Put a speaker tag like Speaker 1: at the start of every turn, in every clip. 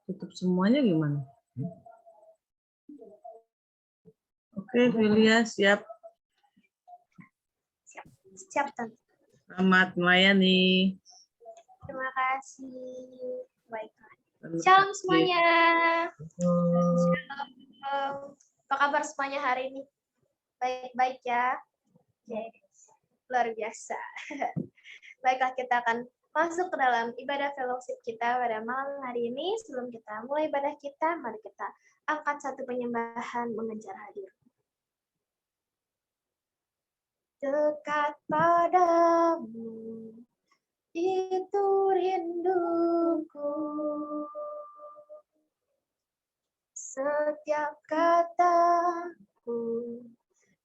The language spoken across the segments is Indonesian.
Speaker 1: Tutup semuanya gimana? Oke, Filia siap.
Speaker 2: Siap, Tante.
Speaker 1: Selamat melayani.
Speaker 2: Terima kasih. Baiklah. Shalom semuanya. Shalom. Apa kabar semuanya hari ini? Baik-baik ya. Oke. Luar biasa. Baiklah, kita akan masuk ke dalam ibadah fellowship kita pada malam hari ini. Sebelum kita mulai ibadah kita, mari kita angkat satu penyembahan mengejar hadir. Dekat padamu, itu rinduku. Setiap kataku,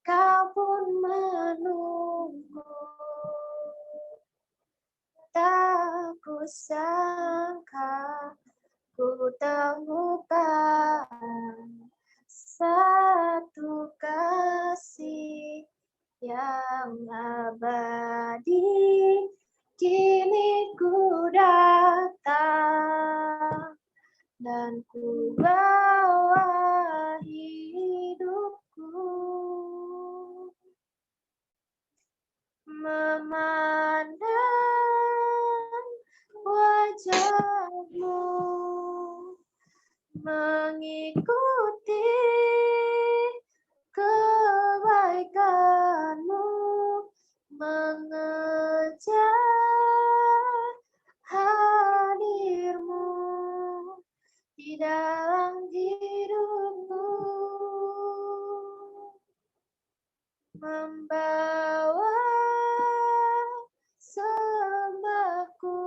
Speaker 2: kau pun menunggu. Tak kusangka ku temukan satu kasih yang abadi. Kini ku datang dan ku bawa hidupku, memandang wajahmu, mengikuti kebaikanmu, mengejar hadirmu di dalam hidupku, membawa sembahku,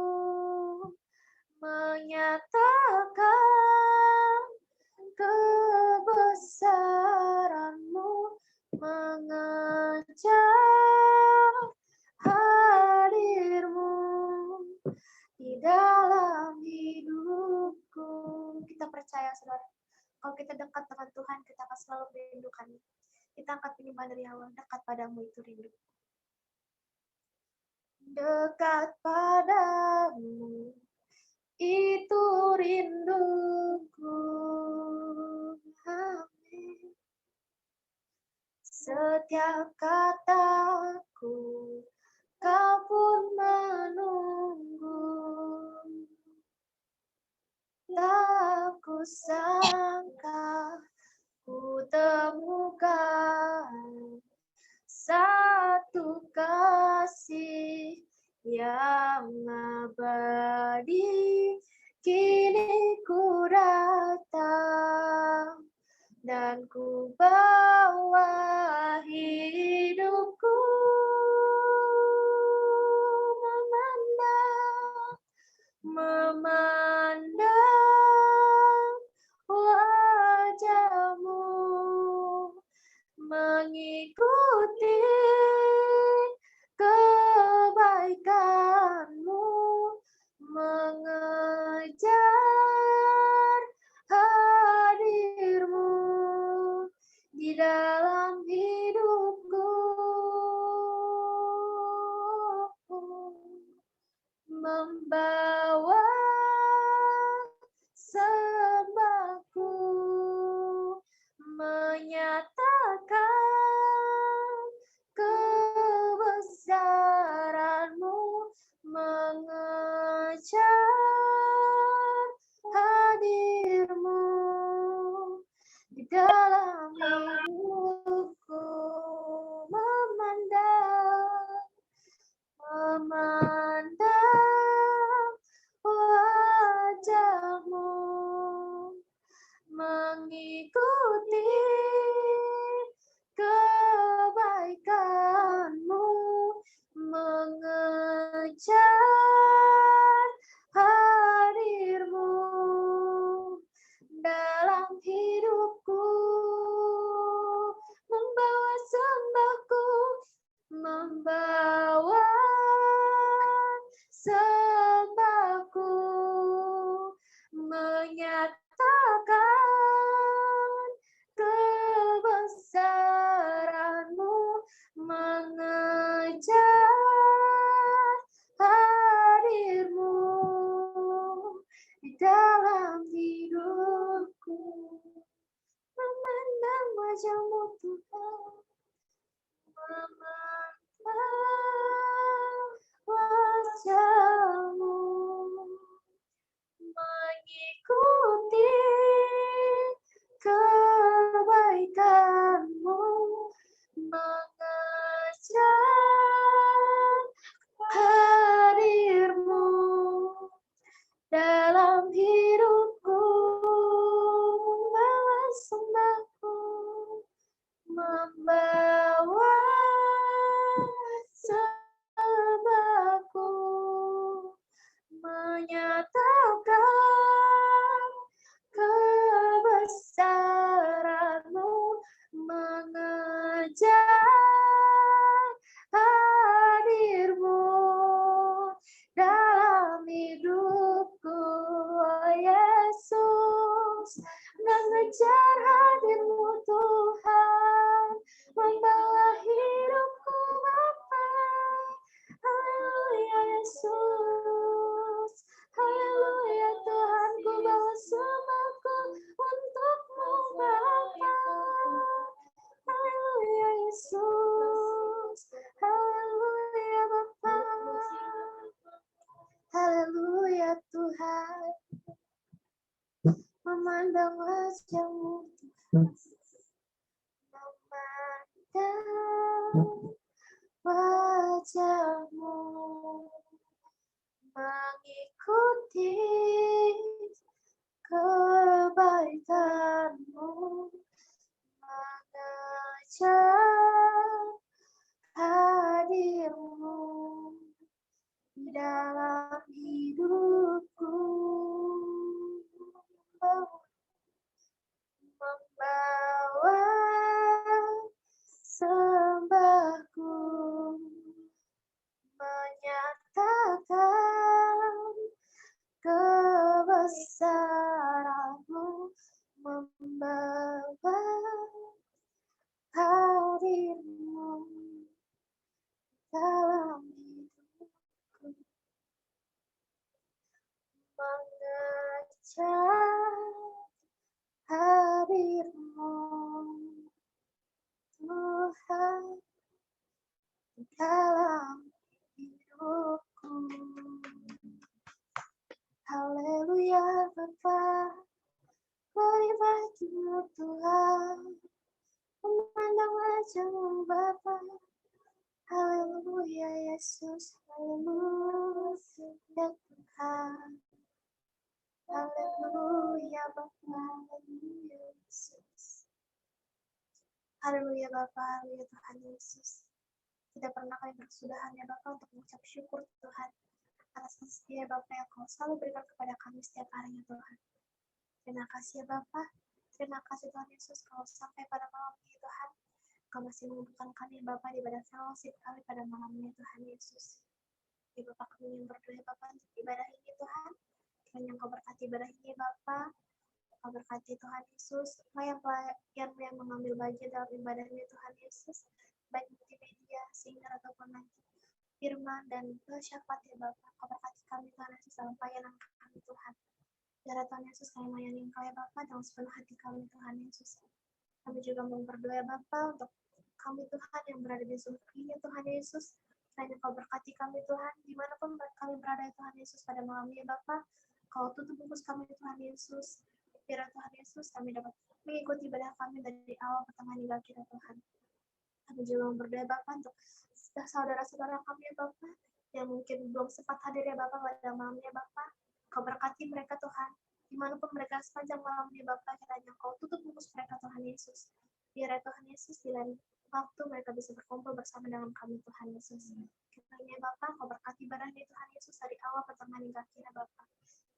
Speaker 2: menyatakan kebesaranmu, mengejar hadirmu di dalam hidupku. Kita percaya, saudara, kalau kita dekat dengan Tuhan, kita akan selalu merindukan. Kita angkat penyembahan dari awal, dekat padamu itu rindu. Dekat padamu, itu rinduku. Amin. Setiap kataku, kau pun menunggu. Tak kusangka ku temukan satu kasih yang abadi. Kini ku datang dan ku bawa hidupku, memandang wajahmu, mengikuti kebaikanmu, mengejar hadirmu di dalam hidupku, membawa sembahku, menyatakan kebesaranmu, mengejar hadirmu di dalam hidupku, memandang mengejar hadir-Mu Tuhan, membawa hidupku Bapa. Haleluya Yesus, haleluya Tuhan, ku bawa sembahku untuk-Mu Bapa. Haleluya Yesus, haleluya Bapa. Haleluya Tuhan, memandang wajah-Mu Tuhan, memandang wajah-Mu, mengikuti kebaikan-Mu, mengejar hadir-Mu di dalam hidupku, membawa sembahku, menyatakan kebesaran-Mu, membawa hadir-Mu dalam hidupku, mengejar hadir-Mu Tuhan dalam hidupku. Haleluya Bapa, glory bagi-Mu Tuhan, memandang wajah-Mu Bapa. Haleluya Yesus, haleluya Tuhan, haleluya Bapa, haleluya Yesus. Haleluya Bapa, haleluya Tuhan Yesus. Tidak pernah kami berkesudahan ya Bapa untuk mengucap syukur Tuhan atas kasih setia Bapa yang Kau selalu berikan kepada kami setiap harinya Tuhan. Terima kasih ya Bapa, terima kasih Tuhan Yesus kalau sampai pada malam ini Tuhan, Kau masih mengumpulkan kami Bapa di ibadah fellowship kami pada malam ini Tuhan Yesus. Di Bapa kami yang berdoa Bapa untuk ibadah ini Tuhan, kiranya Kau berkati ibadah ini Bapa, Kau berkati Tuhan Yesus, yang mengambil bagian dalam ibadah ini Tuhan Yesus, baik multimedia, singer ataupun nanti firman dan syafaat ya Bapa. Kau berkati kami Tuhan Yesus dalam pelayanan kami Tuhan. Biar Tuhan Yesus kami melayani Engkau ya Bapa dengan sepenuh hati kami Tuhan Yesus. Kami juga mau berdoa Bapa untuk kami Tuhan yang berada di seluruh dunia Tuhan Yesus. Kiranya Kau berkati kami Tuhan, dimanapun kami berada Tuhan Yesus pada malam ini Bapa. Kau tutup bungkus kami Tuhan Yesus. Biar Tuhan Yesus kami dapat mengikuti ibadah kami dari awal pertengahan hingga akhir Tuhan. Kami juga mau berdoa Bapa untuk saudara-saudara kami ya Bapa yang mungkin belum sempat hadir ya Bapa pada malamnya Bapa. Kau berkati mereka Tuhan, dimanapun mereka sepanjang malamnya Bapa, kiranya Kau tutup bungkus mereka Tuhan Yesus. Biar Tuhan Yesus di lain waktu mereka bisa berkumpul bersama dengan kami Tuhan Yesus. Kiranya Bapa Kau berkati ibadahnya Tuhan Yesus dari awal pertengahan hingga akhir Bapa.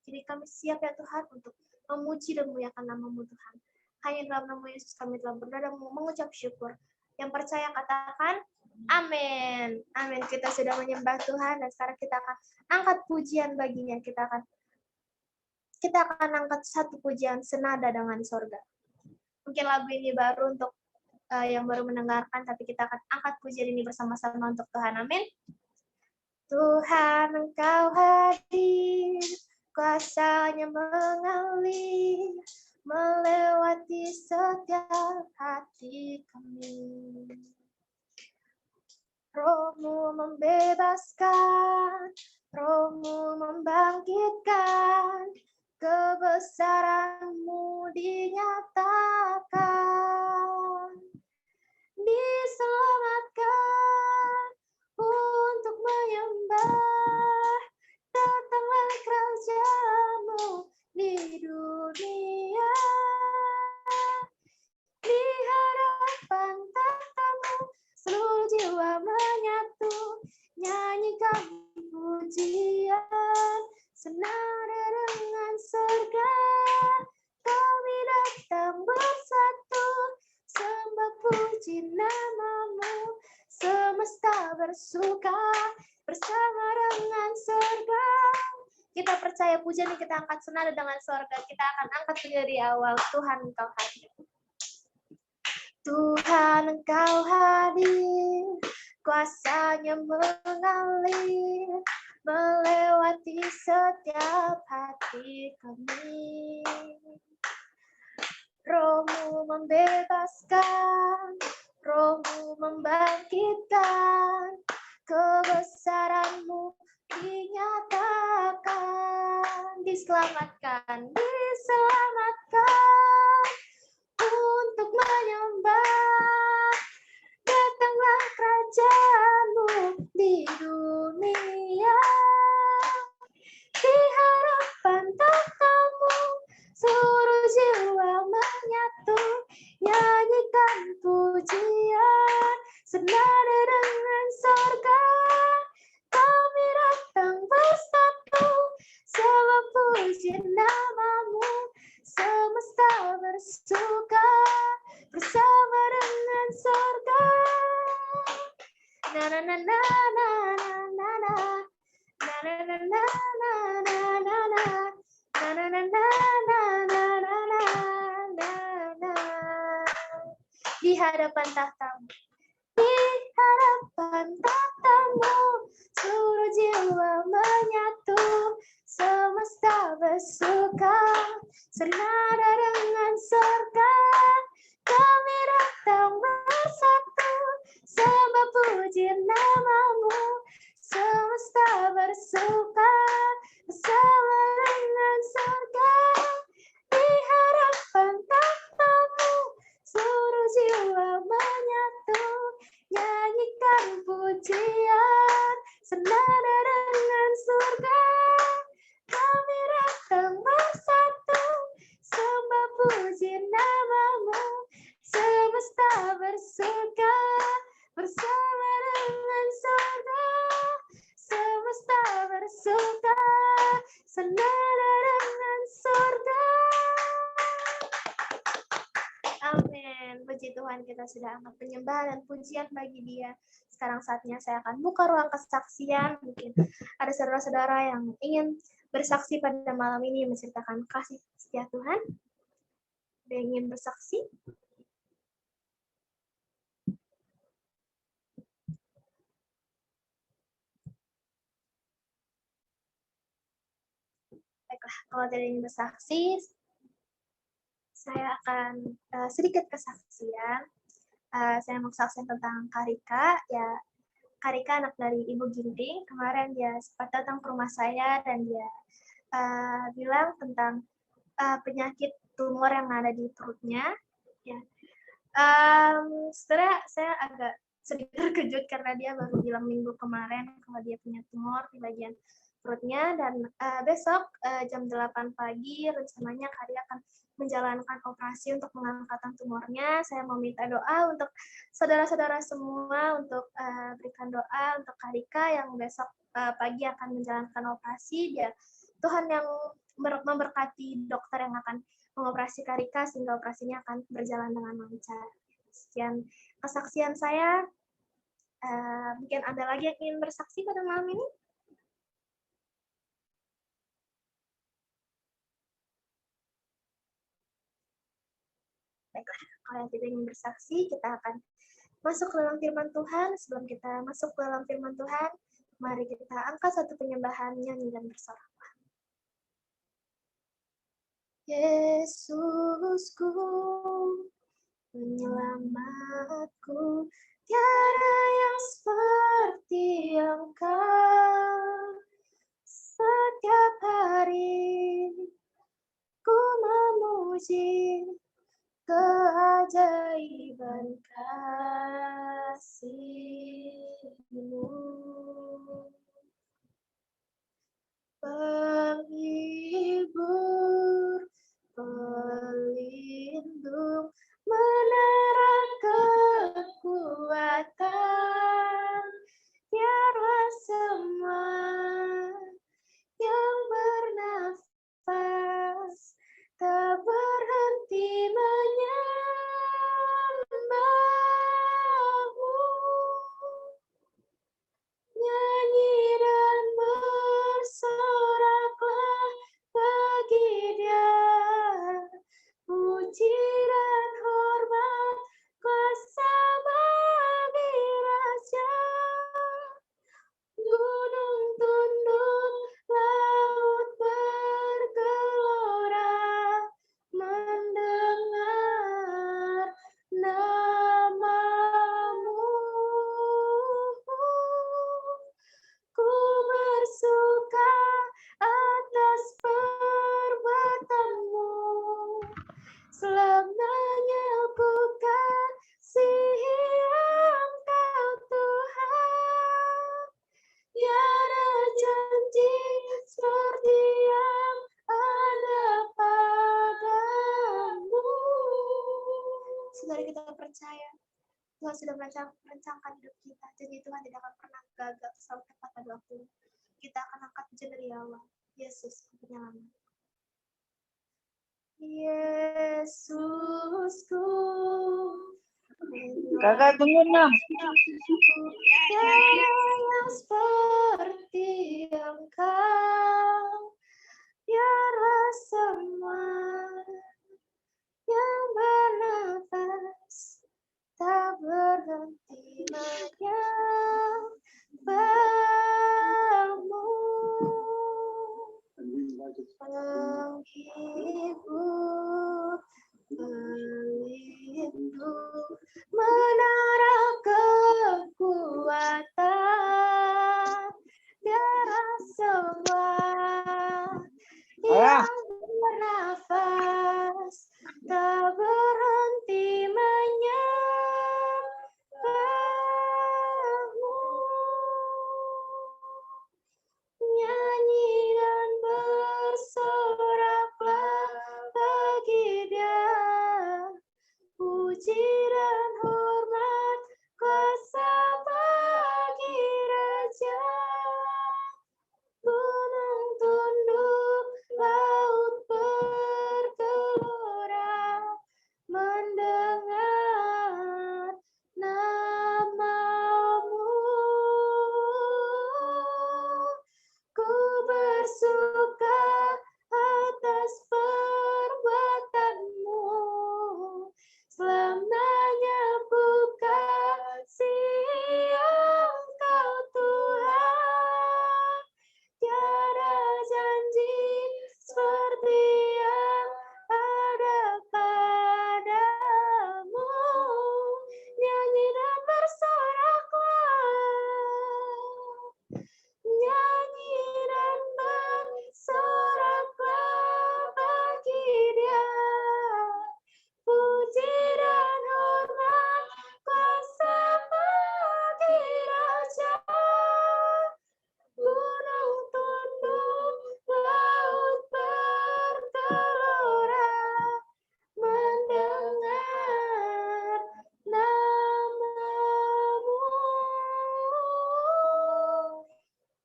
Speaker 2: Jadi kami siap ya Tuhan untuk memuji dan memuliakan nama-Mu Tuhan. Hanya dalam nama Yesus kami telah berdoa dan mengucap syukur. Yang percaya katakan amin. Amin. Kita sudah menyembah Tuhan dan sekarang kita akan angkat pujian baginya. Kita akan angkat satu pujian senada dengan sorga. Mungkin lagu ini baru untuk yang baru mendengarkan, tapi kita akan angkat pujian ini bersama-sama untuk Tuhan. Amin. Tuhan Engkau hadir, kuasa-Nya mengalir, melewati setiap hati kami. Roh-Mu membebaskan, Roh-Mu membangkitkan, kebesaran-Mu dinyatakan. Diselamatkan untuk menyembah, datanglah kerajaan-Mu di dunia. Di hadapan tahta-Mu seluruh jiwa menyatu, nyanyikan pujian senada dengan surga. Kami datang bersatu, sembah puji nama-Mu, semesta bersuka bersama dengan surga. Kita percaya pujian yang kita angkat senada dengan sorga, kita akan angkat menjadi awal. Tuhan Engkau hadir. Tuhan Engkau hadir, kuasanya mengalir, melewati setiap hati kami. Roh-Mu membebaskan, Roh-Mu membangkitkan, kebesaran-Mu dinyatakan, diselamatkan, untuk menyembah. Datanglah kerajaan-Mu di dunia, di hadapan tahta-Mu seluruh jiwa menyatu, nyanyikan pujian senada dengan sorga. Kami datang bersatu, sebab puji nama-Mu, semesta bersuka bersama dengan sorga. Na na na na na na na na na na na na na na na. Na na na na na na na na na. Di hadapan tahta-Mu, di hadapan tahta-Mu, seluruh jiwa menyatu, semesta bersuka senada dengan sorga. Kami datang bersatu, sebab puji nama-Mu, semesta bersuka bersama dengan sorga. Di hadapan tahta-Mu, seluruh jiwa menyatu, nyanyikan pujian senada dengan surga. Kami datang bersatu, sembah puji nama-Mu, semesta bersuka bersama dengan surga. Semesta bersuka senada dengan surga. Amin. Puji Tuhan, kita sudah angkat penyembah dan pujian bagi Dia. Sekarang saatnya saya akan buka ruang kesaksian. Mungkin ada saudara-saudara yang ingin bersaksi pada malam ini, menceritakan kasih setia Tuhan. Ada yang ingin bersaksi? Baiklah, kalau ada yang ingin bersaksi, saya akan sedikit kesaksian. Saya mau kesaksian tentang Karika. Ya, Karika anak dari Ibu Ginting. Kemarin dia sempat datang ke rumah saya dan dia bilang tentang penyakit tumor yang ada di perutnya. Ya, sebenarnya saya agak sedikit terkejut karena dia baru bilang minggu kemarin kalau dia punya tumor di bagian perutnya, dan besok jam 8 pagi rencananya Karika akan menjalankan operasi untuk pengangkatan tumornya. Saya mau minta doa untuk saudara-saudara semua untuk berikan doa untuk Karika yang besok pagi akan menjalankan operasi. Dia Tuhan yang memberkati dokter yang akan mengoperasi Karika sehingga operasinya akan berjalan dengan lancar. Sekian kesaksian saya. Mungkin ada lagi yang ingin bersaksi pada malam ini? Baiklah, kalau yang tidak ingin bersaksi, kita akan masuk ke dalam firman Tuhan. Sebelum kita masuk ke dalam firman Tuhan, mari kita angkat satu penyembahan, nyanyi dan bersorak. Yesusku, penyelamatku, tiada yang seperti Engkau. Setiap hari ku memuji keajaiban kasih-Mu. Penghibur, pelindung, menerang kekuatan, tiada semua Tuhan sudah merancangkan hidup kita. Janji Tuhan tidak akan pernah gagal, selalu tepat pada waktunya. Kita akan angkat pujian dari awal. Yesus, penyelamat. Yesusku,
Speaker 3: Kakak tunggu Nam.
Speaker 2: tiada yang seperti Engkau, tiada semua yang bernafas tak berhenti menyembahmu, menghibur, pelindung, menara kekuatan, tiada semua yang bernafas tak berhenti menyembahmu. Nyanyi dan bersoraklah bagi Dia, puji dan hormat kuasa bagi Raja. Gunung tunduk, laut bergelora, mendengar namamu. Ku bersuka atas perbuatanmu, selamanya kasih Engkau Tuhan. Tiada janji seperti yang ada padamu. Nyanyi dan bersoraklah, nyanyi dan bersoraklah bagi Dia, puji dan hormat kuasa bagi Raja. Gunung tunduk, laut bergelora, mendengar namamu.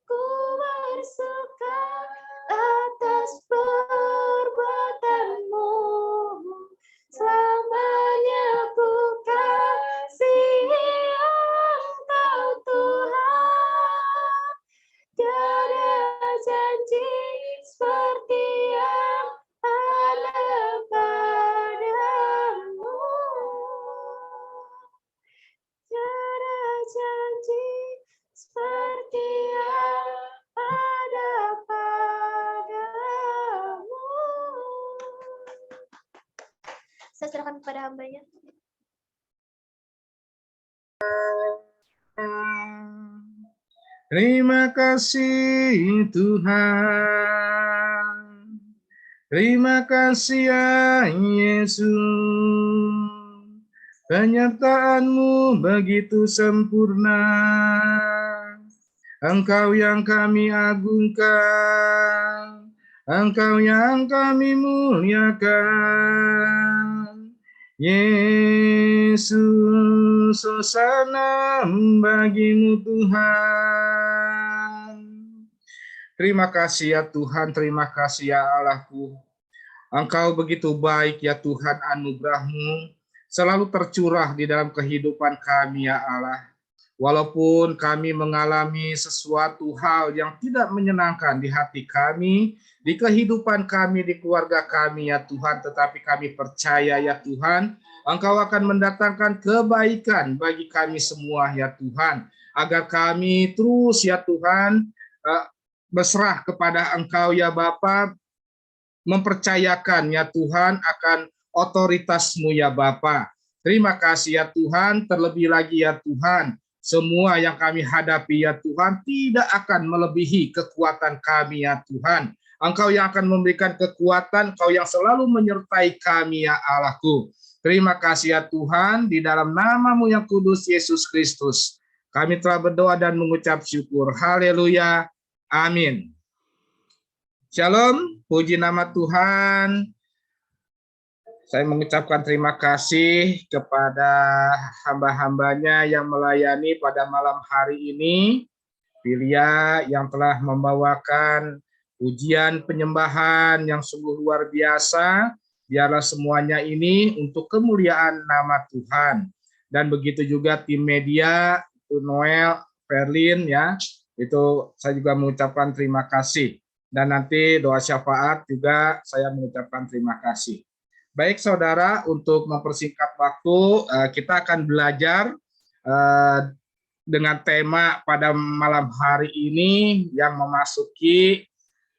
Speaker 2: Ku bersuka atas perbuatanmu, selamanya ku kasihi Engkau Tuhan. Tiada janji seperti yang ada padamu. Tiada janji seperti yang ada padamu. Saya serahkan kepada hambanya.
Speaker 4: Terima kasih Tuhan. Terima kasih ya Yesus. Penyertaan-Mu begitu sempurna. Engkau yang kami agungkan. Engkau yang kami muliakan. Yesus, hosana bagi-Mu Tuhan. Terima kasih ya Tuhan, terima kasih ya Allahku. Engkau begitu baik ya Tuhan, anugerah-Mu selalu tercurah di dalam kehidupan kami ya Allah. Walaupun kami mengalami sesuatu hal yang tidak menyenangkan di hati kami, di kehidupan kami, di keluarga kami ya Tuhan, tetapi kami percaya ya Tuhan, Engkau akan mendatangkan kebaikan bagi kami semua ya Tuhan, agar kami terus ya Tuhan berserah kepada Engkau ya Bapa, mempercayakan ya Tuhan akan otoritas-Mu ya Bapa. Terima kasih ya Tuhan, terlebih lagi ya Tuhan, semua yang kami hadapi ya Tuhan tidak akan melebihi kekuatan kami ya Tuhan. Engkau yang akan memberikan kekuatan, Engkau yang selalu menyertai kami ya Allahku. Terima kasih ya Tuhan, di dalam nama-Mu yang kudus Yesus Kristus, kami telah berdoa dan mengucap syukur. Haleluya. Amin. Shalom, puji nama Tuhan. Saya mengucapkan terima kasih kepada hamba-hambanya yang melayani pada malam hari ini. Filia yang telah membawakan ujian penyembahan yang sungguh luar biasa. Biarlah semuanya ini untuk kemuliaan nama Tuhan. Dan begitu juga tim media, itu Noel, Perlin, ya, itu saya juga mengucapkan terima kasih. Dan nanti doa syafaat juga saya mengucapkan terima kasih. Baik saudara, untuk mempersingkat waktu, kita akan belajar dengan tema pada malam hari ini yang memasuki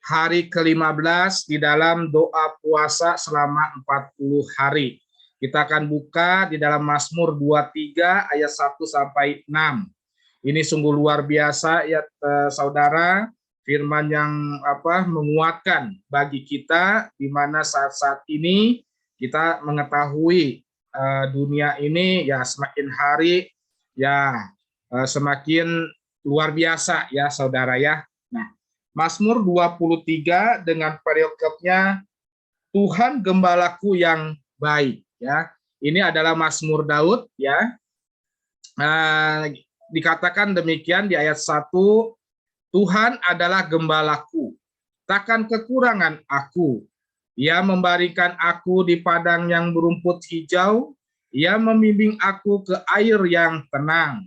Speaker 4: hari ke-15 di dalam doa puasa selama 40 hari. Kita akan buka di dalam Mazmur 23 ayat 1 sampai 6. Ini sungguh luar biasa ya saudara, firman yang menguatkan bagi kita di mana saat-saat ini kita mengetahui dunia ini ya semakin hari ya semakin luar biasa ya saudara ya. Nah, Mazmur 23 dengan perikopnya Tuhan gembalaku yang baik ya. Ini adalah Mazmur Daud ya. Dikatakan demikian di ayat 1, Tuhan adalah gembalaku, takkan kekurangan aku. Ia membaringkan aku di padang yang berumput hijau, ia membimbing aku ke air yang tenang.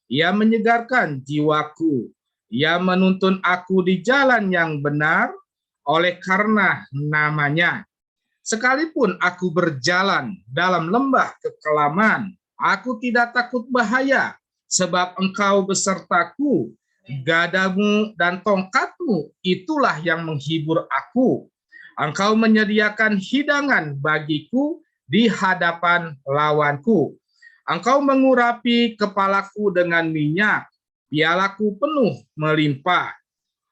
Speaker 4: Ia menyegarkan jiwaku. Ia menuntun aku di jalan yang benar oleh karena namanya. Sekalipun aku berjalan dalam lembah kekelaman, aku tidak takut bahaya, sebab Engkau besertaku. Gadamu dan tongkatmu itulah yang menghibur aku. Engkau menyediakan hidangan bagiku di hadapan lawanku. Engkau mengurapi kepalaku dengan minyak, pialaku penuh melimpah.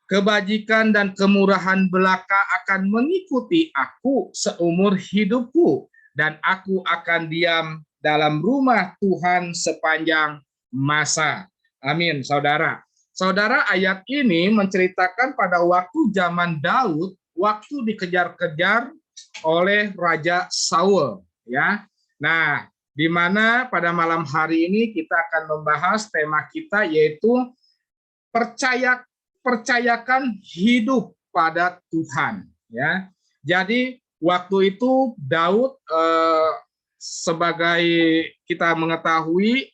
Speaker 4: Kebajikan dan kemurahan belaka akan mengikuti aku seumur hidupku, dan aku akan diam dalam rumah Tuhan sepanjang masa. Amin, saudara. Saudara, ayat ini menceritakan pada waktu zaman Daud, waktu dikejar-kejar oleh Raja Saul, ya. Nah, di mana pada malam hari ini kita akan membahas tema kita yaitu percayakan hidup pada Tuhan, ya. Jadi waktu itu Daud sebagai kita mengetahui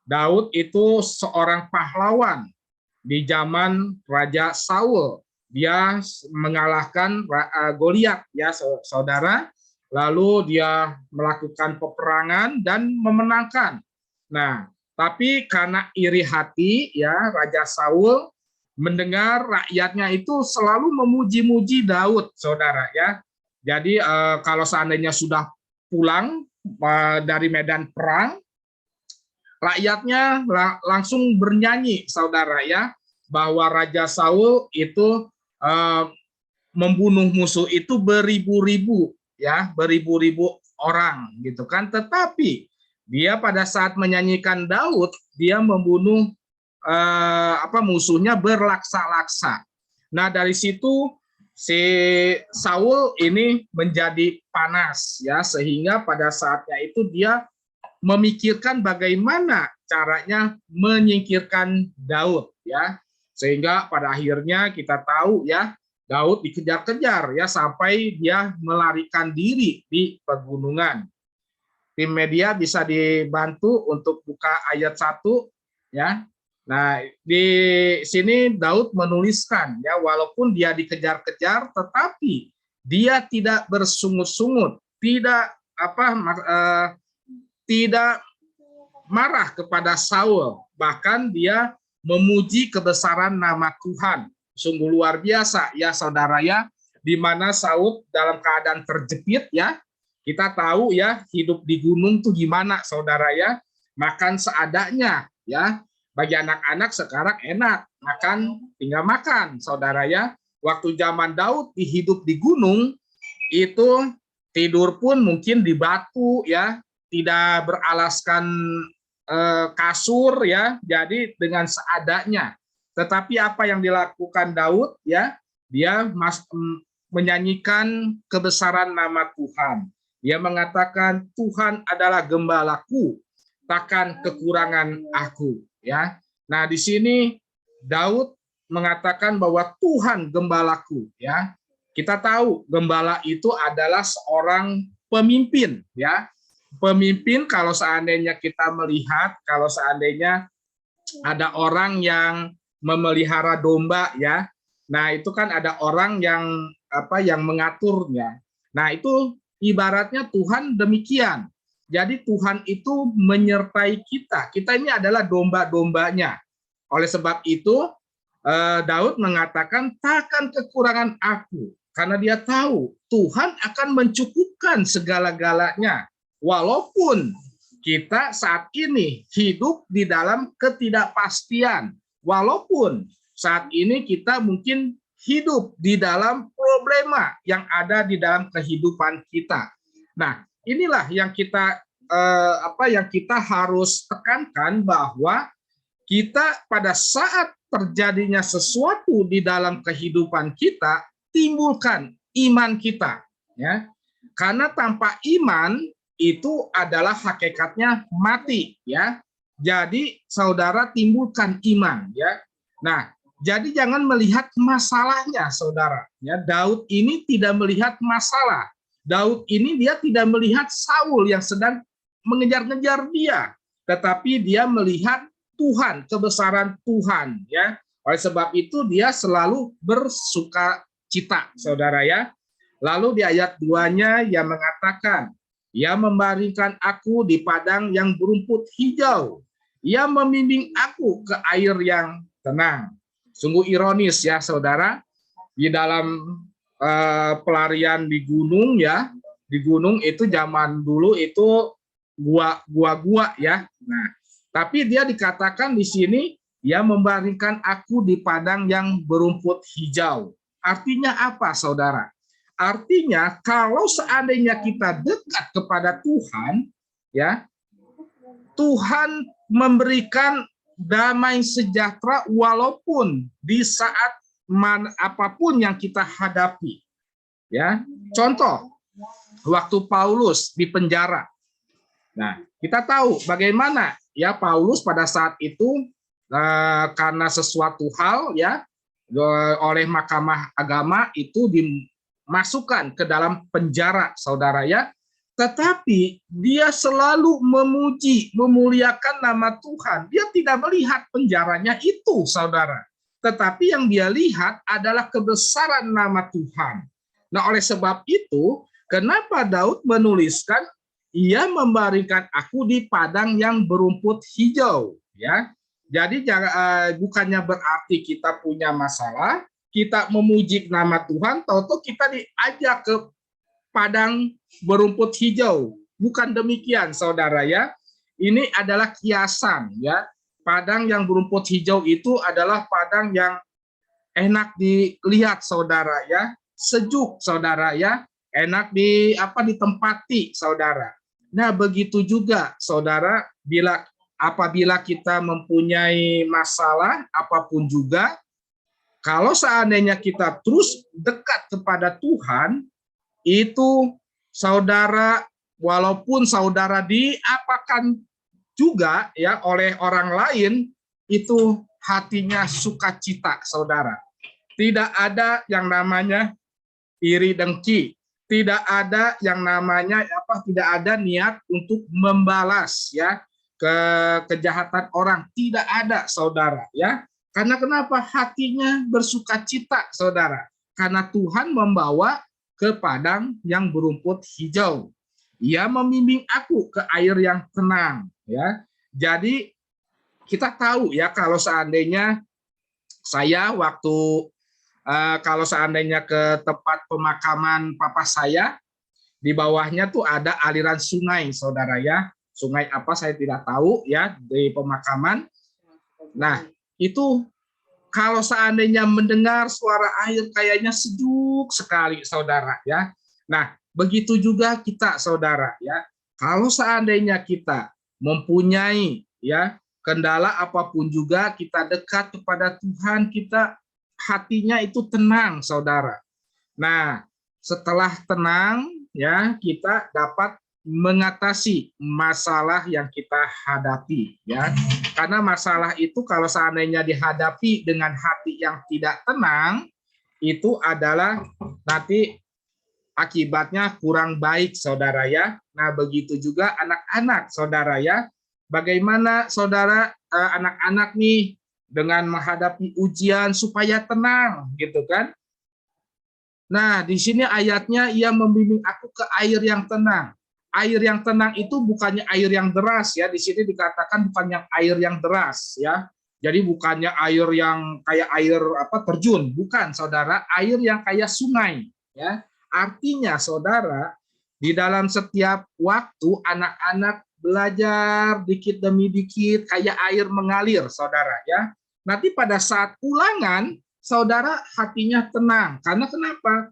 Speaker 4: Daud itu seorang pahlawan di zaman Raja Saul. Dia mengalahkan Goliat ya saudara, lalu dia melakukan peperangan dan memenangkan. Nah, tapi karena iri hati ya Raja Saul mendengar rakyatnya itu selalu memuji-muji Daud, saudara ya. Jadi kalau seandainya sudah pulang dari medan perang, rakyatnya langsung bernyanyi, saudara ya, bahwa Raja Saul itu membunuh musuh itu beribu-ribu ya, beribu-ribu orang gitu kan. Tetapi dia pada saat menyanyikan Daud, dia membunuh musuhnya berlaksa-laksa. Nah, dari situ si Saul ini menjadi panas ya, sehingga pada saatnya itu dia memikirkan bagaimana caranya menyingkirkan Daud ya. Sehingga pada akhirnya kita tahu ya, Daud dikejar-kejar ya sampai dia melarikan diri di pegunungan. Tim media bisa dibantu untuk buka ayat 1 ya. Nah, di sini Daud menuliskan ya, walaupun dia dikejar-kejar tetapi dia tidak bersungut-sungut, tidak tidak marah kepada Saul, bahkan dia memuji kebesaran nama Tuhan. Sungguh luar biasa ya saudara ya, di mana Saul dalam keadaan terjepit ya. Kita tahu ya, hidup di gunung tuh gimana saudara ya, makan seadanya ya. Bagi anak-anak sekarang enak, makan tinggal makan saudara ya. Waktu zaman Daud hidup di gunung itu tidur pun mungkin di batu ya, tidak beralaskan kasur ya, jadi dengan seadanya. Tetapi apa yang dilakukan Daud ya, dia menyanyikan kebesaran nama Tuhan. Dia mengatakan Tuhan adalah gembalaku, takkan kekurangan aku, ya. Nah, di sini Daud mengatakan bahwa Tuhan gembalaku, ya. Kita tahu gembala itu adalah seorang pemimpin, ya. Pemimpin kalau seandainya kita melihat, kalau seandainya ada orang yang memelihara domba, ya. Nah, itu kan ada orang yang yang mengaturnya. Nah, itu ibaratnya Tuhan demikian. Jadi Tuhan itu menyertai kita. Kita ini adalah domba-dombanya. Oleh sebab itu Daud mengatakan takkan kekurangan aku, karena dia tahu Tuhan akan mencukupkan segala-galanya. Walaupun kita saat ini hidup di dalam ketidakpastian, walaupun saat ini kita mungkin hidup di dalam problema yang ada di dalam kehidupan kita. Nah, inilah yang kita harus tekankan, bahwa kita pada saat terjadinya sesuatu di dalam kehidupan kita, timbulkan iman kita, ya. Karena tanpa iman itu adalah hakikatnya mati, ya. Jadi saudara timbulkan iman, ya. Nah, jadi jangan melihat masalahnya, saudara. Ya, Daud ini tidak melihat masalah. Daud ini dia tidak melihat Saul yang sedang mengejar-ngejar dia, tetapi dia melihat Tuhan, kebesaran Tuhan. Ya, oleh sebab itu dia selalu bersuka cita, saudara, ya. Lalu di ayat 2-nya yang mengatakan, ia membaringkan aku di padang yang berumput hijau. Ia membimbing aku ke air yang tenang. Sungguh ironis, ya, saudara, di dalam pelarian di gunung, ya, di gunung itu zaman dulu itu gua-gua, ya. Nah, tapi dia dikatakan di sini, ia membaringkan aku di padang yang berumput hijau. Artinya apa, saudara? Artinya kalau seandainya kita dekat kepada Tuhan, ya, Tuhan memberikan damai sejahtera walaupun di saat apapun yang kita hadapi. Ya, contoh waktu Paulus di penjara. Nah, kita tahu bagaimana, ya, Paulus pada saat itu karena sesuatu hal, ya, oleh Mahkamah Agama itu dimasukkan ke dalam penjara, saudara, ya. Tetapi dia selalu memuji, memuliakan nama Tuhan. Dia tidak melihat penjaranya itu, saudara. Tetapi yang dia lihat adalah kebesaran nama Tuhan. Nah, oleh sebab itu, kenapa Daud menuliskan, ia membaringkan aku di padang yang berumput hijau. Ya, jadi bukannya berarti kita punya masalah, kita memuji nama Tuhan, tahu-tahu kita diajak ke padang berumput hijau. Bukan demikian, saudara, ya. Ini adalah kiasan, ya. Padang yang berumput hijau itu adalah padang yang enak dilihat, saudara, ya. Sejuk, saudara, ya. Enak ditempati, saudara. Nah, begitu juga, saudara, apabila kita mempunyai masalah apapun juga, kalau seandainya kita terus dekat kepada Tuhan, itu saudara, walaupun saudara diapakan juga, ya, oleh orang lain, itu hatinya sukacita, saudara. Tidak ada yang namanya iri dengki, tidak ada yang namanya tidak ada niat untuk membalas, ya, kejahatan orang, tidak ada, saudara, ya. Karena kenapa? Hatinya bersukacita, saudara, karena Tuhan membawa ke padang yang berumput hijau. Ia membimbing aku ke air yang tenang, ya. Jadi kita tahu, ya, kalau seandainya saya kalau seandainya ke tempat pemakaman papa saya, di bawahnya tuh ada aliran sungai, saudara, ya. Sungai apa saya tidak tahu, ya, di pemakaman. Nah, itu kalau seandainya mendengar suara air kayaknya sejuk sekali, saudara, ya. Nah, begitu juga kita, saudara, ya. Kalau seandainya kita mempunyai, ya, kendala apapun juga, kita dekat kepada Tuhan, kita hatinya itu tenang, saudara. Nah, setelah tenang, ya kita dapat mengatasi masalah yang kita hadapi, ya. Karena masalah itu kalau seandainya dihadapi dengan hati yang tidak tenang, itu adalah nanti akibatnya kurang baik, saudara ya. Nah, begitu juga anak-anak, saudara ya. Bagaimana saudara anak-anak nih dengan menghadapi ujian supaya tenang, gitu kan? Nah, di sini ayatnya, ia membimbing aku ke air yang tenang. Air yang tenang itu bukannya air yang deras ya. Di sini dikatakan bukan yang air yang deras ya. Jadi bukannya air yang kayak air terjun, bukan saudara, air yang kayak sungai ya. Artinya saudara, di dalam setiap waktu anak-anak belajar dikit demi dikit kayak air mengalir saudara ya. Nanti pada saat ulangan saudara hatinya tenang. Karena kenapa?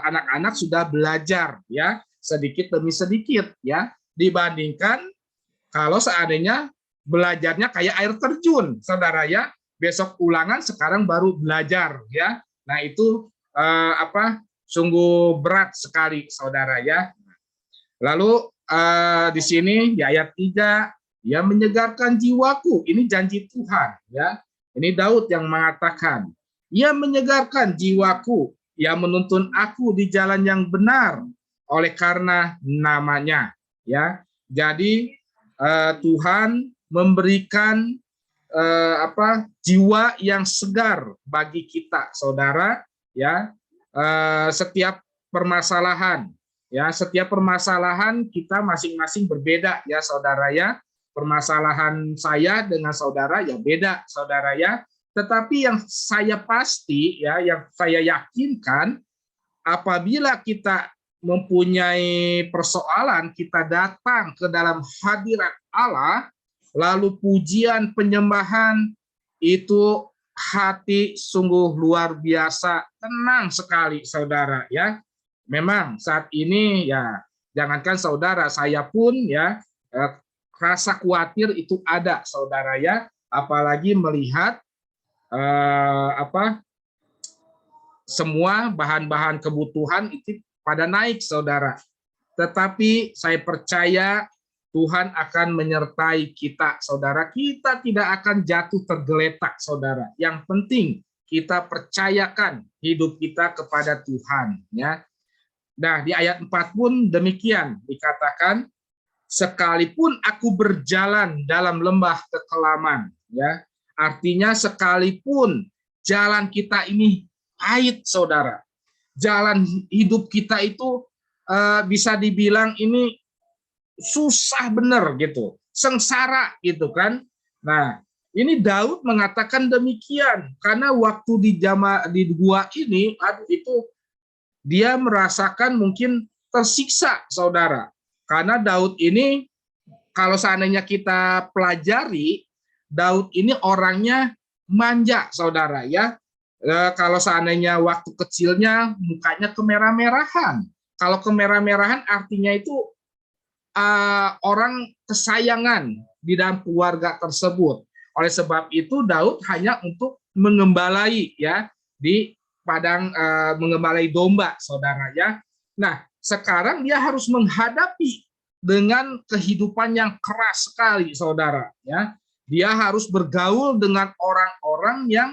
Speaker 4: Anak-anak sudah belajar ya, sedikit demi sedikit ya, dibandingkan kalau seandainya belajarnya kayak air terjun, saudara ya. Besok ulangan, sekarang baru belajar ya. Nah, itu sungguh berat sekali, saudara ya. Lalu di sini di ayat 3, ia menyegarkan jiwaku. Ini janji Tuhan ya. Ini Daud yang mengatakan, ia menyegarkan jiwaku, ia menuntun aku di jalan yang benar oleh karena namanya ya. Jadi Tuhan memberikan jiwa yang segar bagi kita, saudara ya. Setiap permasalahan ya, setiap permasalahan kita masing-masing berbeda ya, saudara ya. Permasalahan saya dengan saudara ya beda, saudara ya. Tetapi yang saya pasti ya, yang saya yakinkan, apabila kita mempunyai persoalan, kita datang ke dalam hadirat Allah, lalu pujian penyembahan, itu hati sungguh luar biasa tenang sekali, saudara ya. Memang saat ini ya, jangankan saudara, saya pun ya rasa khawatir itu ada, saudara ya, apalagi melihat semua bahan-bahan kebutuhan itu pada naik, saudara. Tetapi saya percaya Tuhan akan menyertai kita, saudara. Kita tidak akan jatuh tergeletak, saudara. Yang penting kita percayakan hidup kita kepada Tuhan, ya. Nah, di ayat 4 pun demikian dikatakan, sekalipun aku berjalan dalam lembah kekelaman, ya. Artinya sekalipun jalan kita ini pahit, saudara. Jalan hidup kita itu bisa dibilang ini susah bener gitu, sengsara gitu kan. Nah, ini Daud mengatakan demikian karena waktu di gua ini itu dia merasakan mungkin tersiksa, saudara. Karena Daud ini kalau seandainya kita pelajari, Daud ini orangnya manja, saudara ya. Kalau seandainya waktu kecilnya mukanya kemerah-merahan. Kalau kemerah-merahan artinya itu orang kesayangan di dalam keluarga tersebut. Oleh sebab itu Daud hanya untuk mengembalai ya di padang mengembalai domba, saudara ya. Nah, sekarang dia harus menghadapi dengan kehidupan yang keras sekali, saudara ya. Dia harus bergaul dengan orang-orang yang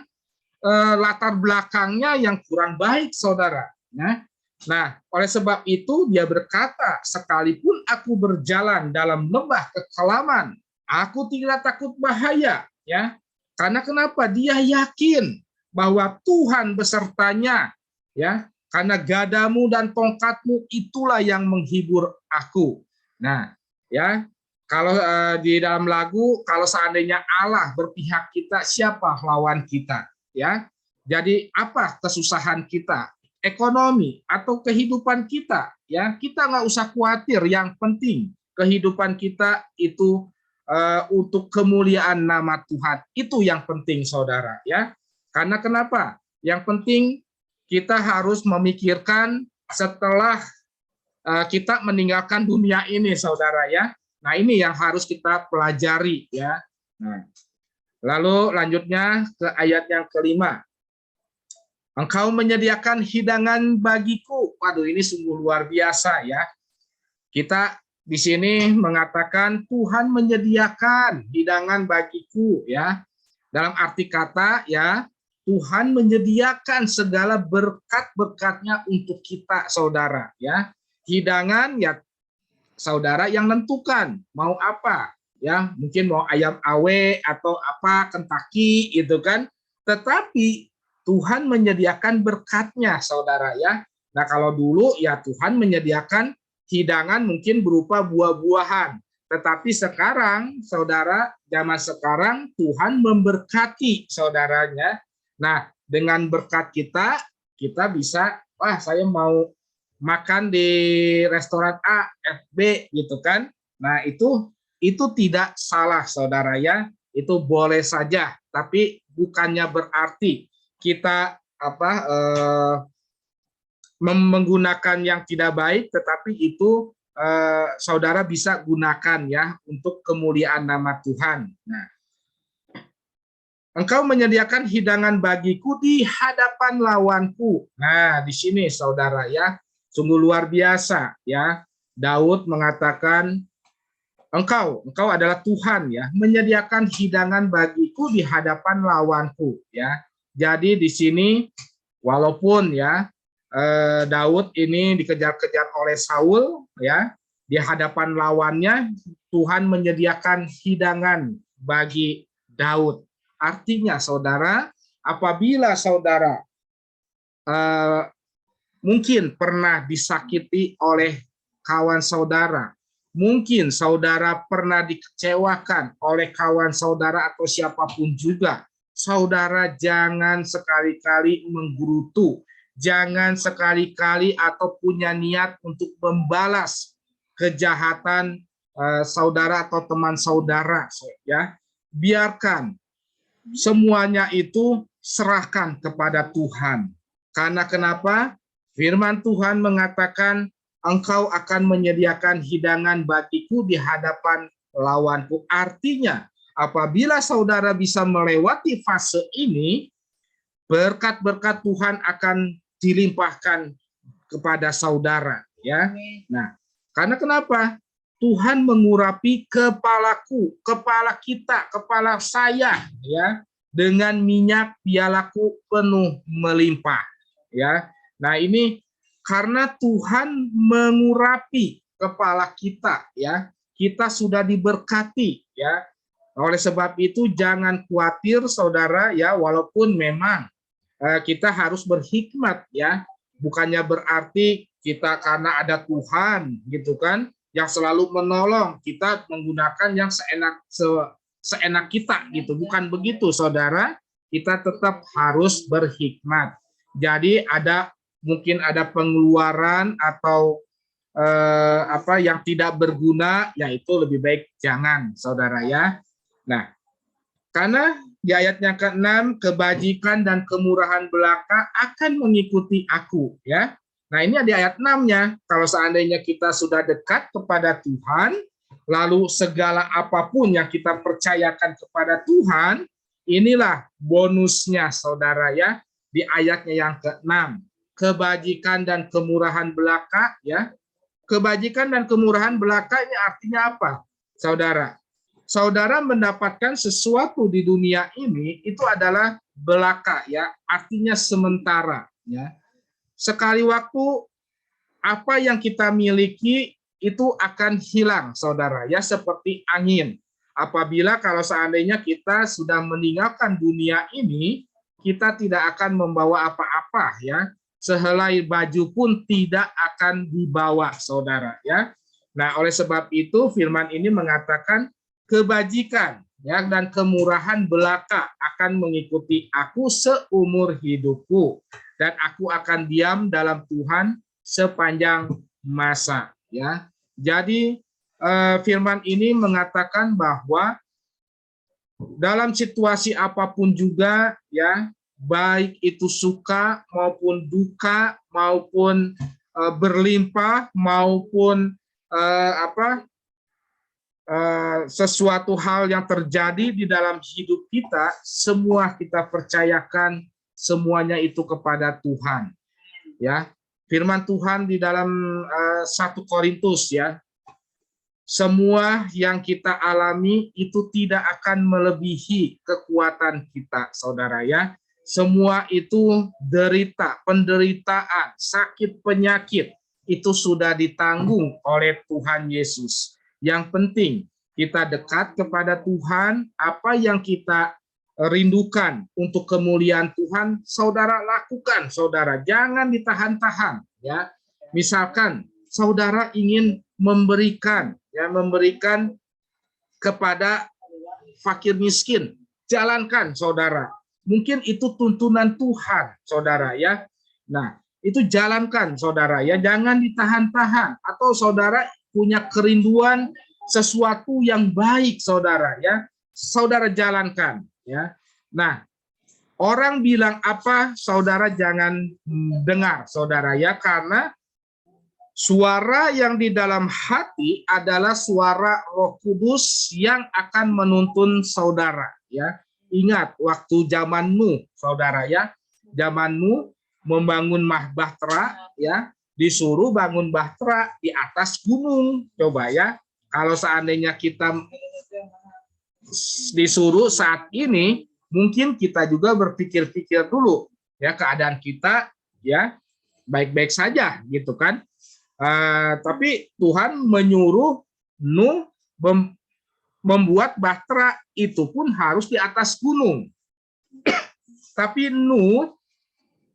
Speaker 4: latar belakangnya yang kurang baik, saudara ya. Nah, oleh sebab itu dia berkata, sekalipun aku berjalan dalam lembah kekelaman, aku tidak takut bahaya ya. Karena kenapa? Dia yakin bahwa Tuhan besertanya ya. Karena gadamu dan tongkatmu itulah yang menghibur aku. Nah, ya, kalau di dalam lagu, kalau seandainya Allah berpihak kita, siapa lawan kita? Ya, jadi apa kesusahan kita, ekonomi atau kehidupan kita? Ya, kita nggak usah khawatir. Yang penting kehidupan kita itu untuk kemuliaan nama Tuhan. Itu yang penting, saudara. Ya. Karena kenapa? Yang penting kita harus memikirkan setelah kita meninggalkan dunia ini, saudara ya. Nah, ini yang harus kita pelajari ya. Nah, lalu lanjutnya ke ayat yang kelima. Engkau menyediakan hidangan bagiku. Waduh, ini sungguh luar biasa ya. Kita di sini mengatakan Tuhan menyediakan hidangan bagiku ya. Dalam arti kata ya, Tuhan menyediakan segala berkat-berkatnya untuk kita, saudara ya. Hidangan ya saudara yang nentukan mau apa ya, mungkin mau ayam awe atau apa Kentucky gitu kan. Tetapi Tuhan menyediakan berkatnya, saudara ya. Nah, kalau dulu ya Tuhan menyediakan hidangan mungkin berupa buah-buahan. Tetapi sekarang, saudara, zaman sekarang Tuhan memberkati saudaranya. Nah, dengan berkat kita, kita bisa, wah saya mau makan di restoran A, F, B gitu kan. Nah, itu tidak salah, saudara ya. Itu boleh saja, tapi bukannya berarti kita menggunakan yang tidak baik, tetapi itu saudara bisa gunakan ya untuk kemuliaan nama Tuhan. Nah, engkau menyediakan hidangan bagiku di hadapan lawanku. Nah, di sini saudara ya, sungguh luar biasa ya. Daud mengatakan, engkau adalah Tuhan ya, menyediakan hidangan bagiku di hadapan lawanku ya. Jadi di sini walaupun ya Daud ini dikejar-kejar oleh Saul ya, di hadapan lawannya Tuhan menyediakan hidangan bagi Daud. Artinya saudara, apabila saudara mungkin pernah disakiti oleh kawan saudara, mungkin saudara pernah dikecewakan oleh kawan saudara atau siapapun juga, saudara jangan sekali-kali menggerutu, jangan sekali-kali atau punya niat untuk membalas kejahatan saudara atau teman saudara ya. Biarkan semuanya itu serahkan kepada Tuhan. Karena kenapa? Firman Tuhan mengatakan engkau akan menyediakan hidangan bagiku di hadapan lawanku. Artinya, apabila saudara bisa melewati fase ini, berkat-berkat Tuhan akan dilimpahkan kepada saudara ya. Nah, karena kenapa? Tuhan mengurapi kepalaku, kepala kita, kepala saya ya, dengan minyak pialaku penuh melimpah ya. Nah, ini karena Tuhan mengurapi kepala kita ya, kita sudah diberkati ya. Oleh sebab itu jangan khawatir saudara ya, walaupun memang kita harus berhikmat ya, bukannya berarti kita karena ada Tuhan gitu kan yang selalu menolong kita menggunakan yang seenak kita gitu, bukan begitu saudara. Kita tetap harus berhikmat. Jadi mungkin ada pengeluaran atau yang tidak berguna, yaitu lebih baik jangan saudara ya. Nah, karena di ayatnya ke-6, kebajikan dan kemurahan belaka akan mengikuti aku ya. Nah, ini di ayat 6-nya. Kalau seandainya kita sudah dekat kepada Tuhan, lalu segala apapun yang kita percayakan kepada Tuhan, inilah bonusnya saudara ya, di ayatnya yang ke-6. Kebajikan dan kemurahan belaka ya. Kebajikan dan kemurahan belaka ini artinya apa? Saudara, saudara mendapatkan sesuatu di dunia ini itu adalah belaka ya, artinya sementara ya. Sekali waktu apa yang kita miliki itu akan hilang saudara ya, seperti angin. Apabila kalau seandainya kita sudah meninggalkan dunia ini, kita tidak akan membawa apa-apa ya. Sehelai baju pun tidak akan dibawa saudara ya. Nah, oleh sebab itu firman ini mengatakan kebajikan ya dan kemurahan belaka akan mengikuti aku seumur hidupku, dan aku akan diam dalam Tuhan sepanjang masa ya. Jadi firman ini mengatakan bahwa dalam situasi apapun juga ya, baik itu suka maupun duka maupun berlimpah maupun sesuatu hal yang terjadi di dalam hidup kita, semua kita percayakan semuanya itu kepada Tuhan. Ya, firman Tuhan di dalam 1 Korintus ya, semua yang kita alami itu tidak akan melebihi kekuatan kita, saudara ya. Semua itu derita, penderitaan, sakit, penyakit, itu sudah ditanggung oleh Tuhan Yesus. Yang penting, kita dekat kepada Tuhan, apa yang kita rindukan untuk kemuliaan Tuhan, saudara lakukan, saudara. Jangan ditahan-tahan. Ya. Misalkan, saudara ingin memberikan kepada fakir miskin, jalankan, saudara. Mungkin itu tuntunan Tuhan, saudara ya. Nah, itu jalankan, saudara ya. Jangan ditahan-tahan. Atau saudara punya kerinduan sesuatu yang baik, saudara ya. Saudara jalankan, ya. Nah, orang bilang apa, saudara jangan dengar, saudara ya, karena suara yang di dalam hati adalah suara Roh Kudus yang akan menuntun saudara, ya. Ingat waktu zaman Nuh, saudara ya, zaman Nuh membangun bahtera, ya, disuruh bangun bahtera di atas gunung. Coba ya, kalau seandainya kita disuruh saat ini, mungkin kita juga berpikir-pikir dulu, ya, keadaan kita, ya, baik-baik saja, gitu kan. Tapi Tuhan menyuruh Nuh membuat bahtera, itu pun harus di atas gunung. Tapi Nuh,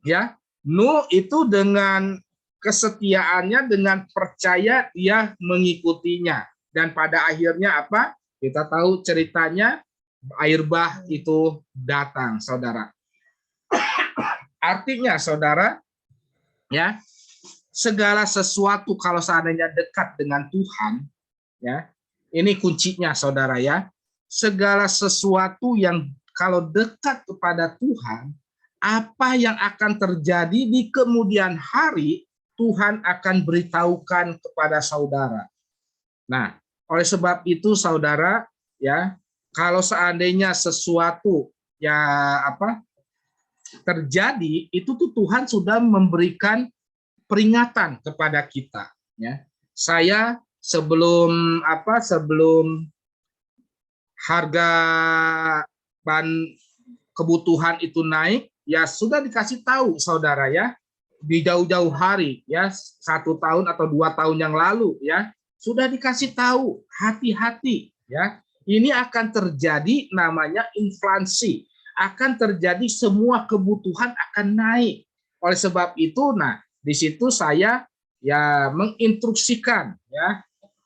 Speaker 4: ya, Nuh itu dengan kesetiaannya, dengan percaya dia mengikutinya. Dan pada akhirnya apa? Kita tahu ceritanya, air bah itu datang, saudara. Artinya, saudara, ya, segala sesuatu kalau seandainya dekat dengan Tuhan, ya, ini kuncinya, saudara ya. Segala sesuatu yang kalau dekat kepada Tuhan, apa yang akan terjadi di kemudian hari, Tuhan akan beritahukan kepada saudara. Nah, oleh sebab itu, saudara, ya, kalau seandainya sesuatu ya apa terjadi, itu tuh Tuhan sudah memberikan peringatan kepada kita. Ya, saya sebelum harga bahan kebutuhan itu naik, ya sudah dikasih tahu, saudara ya, di jauh-jauh hari, ya 1 tahun atau 2 tahun yang lalu, ya sudah dikasih tahu, hati-hati, ya ini akan terjadi namanya inflasi, akan terjadi semua kebutuhan akan naik. Oleh sebab itu, nah di situ saya ya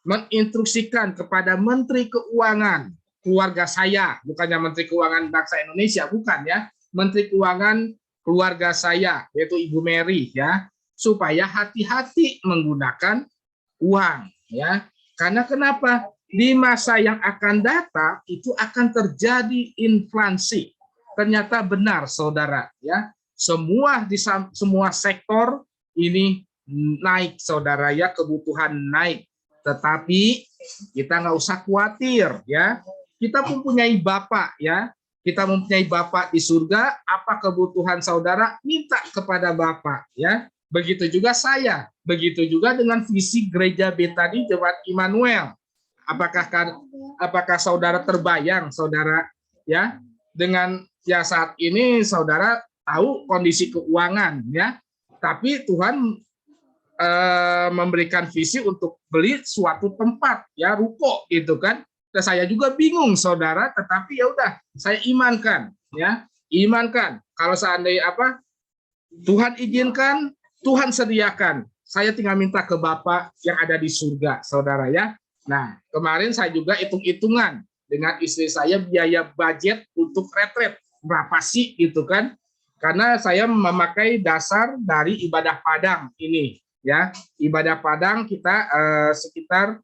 Speaker 4: menginstruksikan kepada Menteri Keuangan keluarga saya, bukannya Menteri Keuangan bangsa Indonesia, bukan ya, Menteri Keuangan keluarga saya, yaitu Ibu Mary, ya, supaya hati-hati menggunakan uang, ya. Karena kenapa? Di masa yang akan datang itu akan terjadi inflasi. Ternyata benar, saudara, ya. Semua sektor ini naik, saudara ya, kebutuhan naik. Tetapi kita nggak usah khawatir, ya. Kita mempunyai Bapak, ya. Kita mempunyai Bapak di surga. Apa kebutuhan saudara, minta kepada Bapak, ya. Begitu juga saya. Begitu juga dengan visi gereja Betani Jemaat Immanuel. Apakah saudara terbayang, saudara, ya, dengan ya saat ini saudara tahu kondisi keuangan, ya. Tapi Tuhan memberikan visi untuk beli suatu tempat, ya, ruko, gitu kan. Dan saya juga bingung, saudara, tetapi ya udah, saya imankan, ya, imankan. Kalau seandainya apa, Tuhan izinkan, Tuhan sediakan. Saya tinggal minta ke Bapak yang ada di surga, saudara ya. Nah, kemarin saya juga hitung-hitungan dengan istri saya biaya budget untuk retret berapa sih, gitu kan? Karena saya memakai dasar dari ibadah Padang ini, ya. Ibadah Padang kita sekitar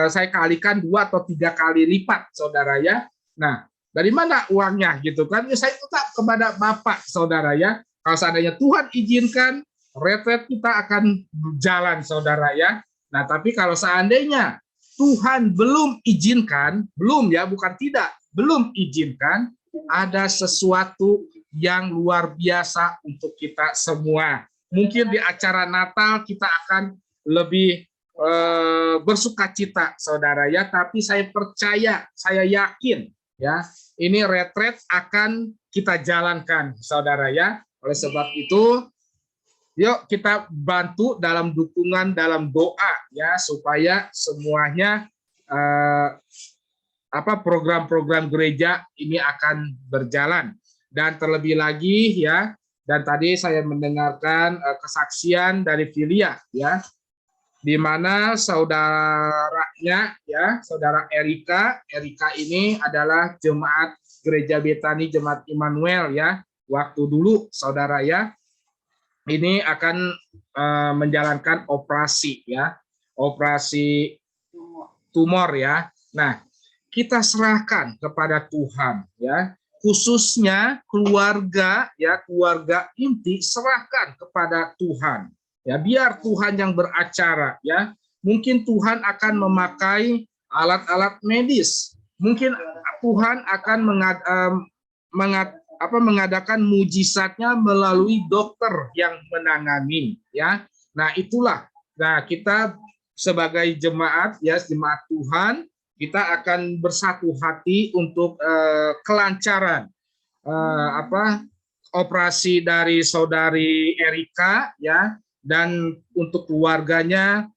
Speaker 4: saya kalikan 2 atau 3 kali lipat, saudara ya. Nah, dari mana uangnya, gitu kan? Ya, saya tetap kepada Bapak, saudara ya. Kalau seandainya Tuhan izinkan, retret kita akan berjalan, saudara ya. Nah, tapi kalau seandainya Tuhan belum izinkan, belum ya, bukan tidak, belum izinkan, ada sesuatu yang luar biasa untuk kita semua. Mungkin di acara Natal kita akan lebih bersukacita, saudara ya. Tapi saya percaya, saya yakin ya, ini retret akan kita jalankan, saudara ya. Oleh sebab itu, yuk kita bantu dalam dukungan, dalam doa ya, supaya semuanya program-program gereja ini akan berjalan. Dan terlebih lagi ya, dan tadi saya mendengarkan kesaksian dari Filia ya, di mana saudaranya ya, saudara Erika ini adalah jemaat Gereja Betani, Jemaat Immanuel ya. Waktu dulu saudara ya, ini akan menjalankan operasi ya, operasi tumor ya. Nah, kita serahkan kepada Tuhan ya, khususnya keluarga ya, keluarga inti serahkan kepada Tuhan ya, biar Tuhan yang beracara ya. Mungkin Tuhan akan memakai alat-alat medis, mungkin Tuhan akan mengadakan mujizatnya melalui dokter yang menangani ya. Nah, itulah. Nah, kita sebagai jemaat ya, jemaat Tuhan, kita akan bersatu hati untuk kelancaran operasi dari saudari Erika ya, dan untuk keluarganya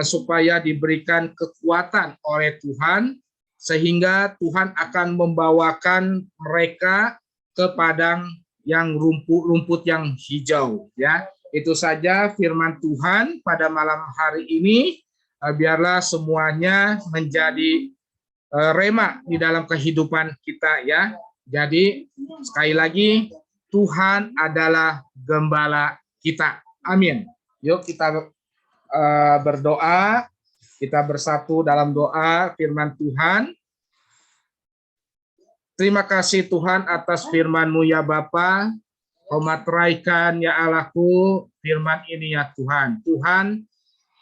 Speaker 4: supaya diberikan kekuatan oleh Tuhan, sehingga Tuhan akan membawakan mereka ke padang yang rumput yang hijau ya. Itu saja firman Tuhan pada malam hari ini. Biarlah semuanya menjadi rema di dalam kehidupan kita ya. Jadi sekali lagi, Tuhan adalah gembala kita. Amin. Yuk kita berdoa, kita bersatu dalam doa firman Tuhan. Terima kasih Tuhan atas firman-Mu ya Bapa. Kau materaikan ya Allahku firman ini ya Tuhan. Tuhan,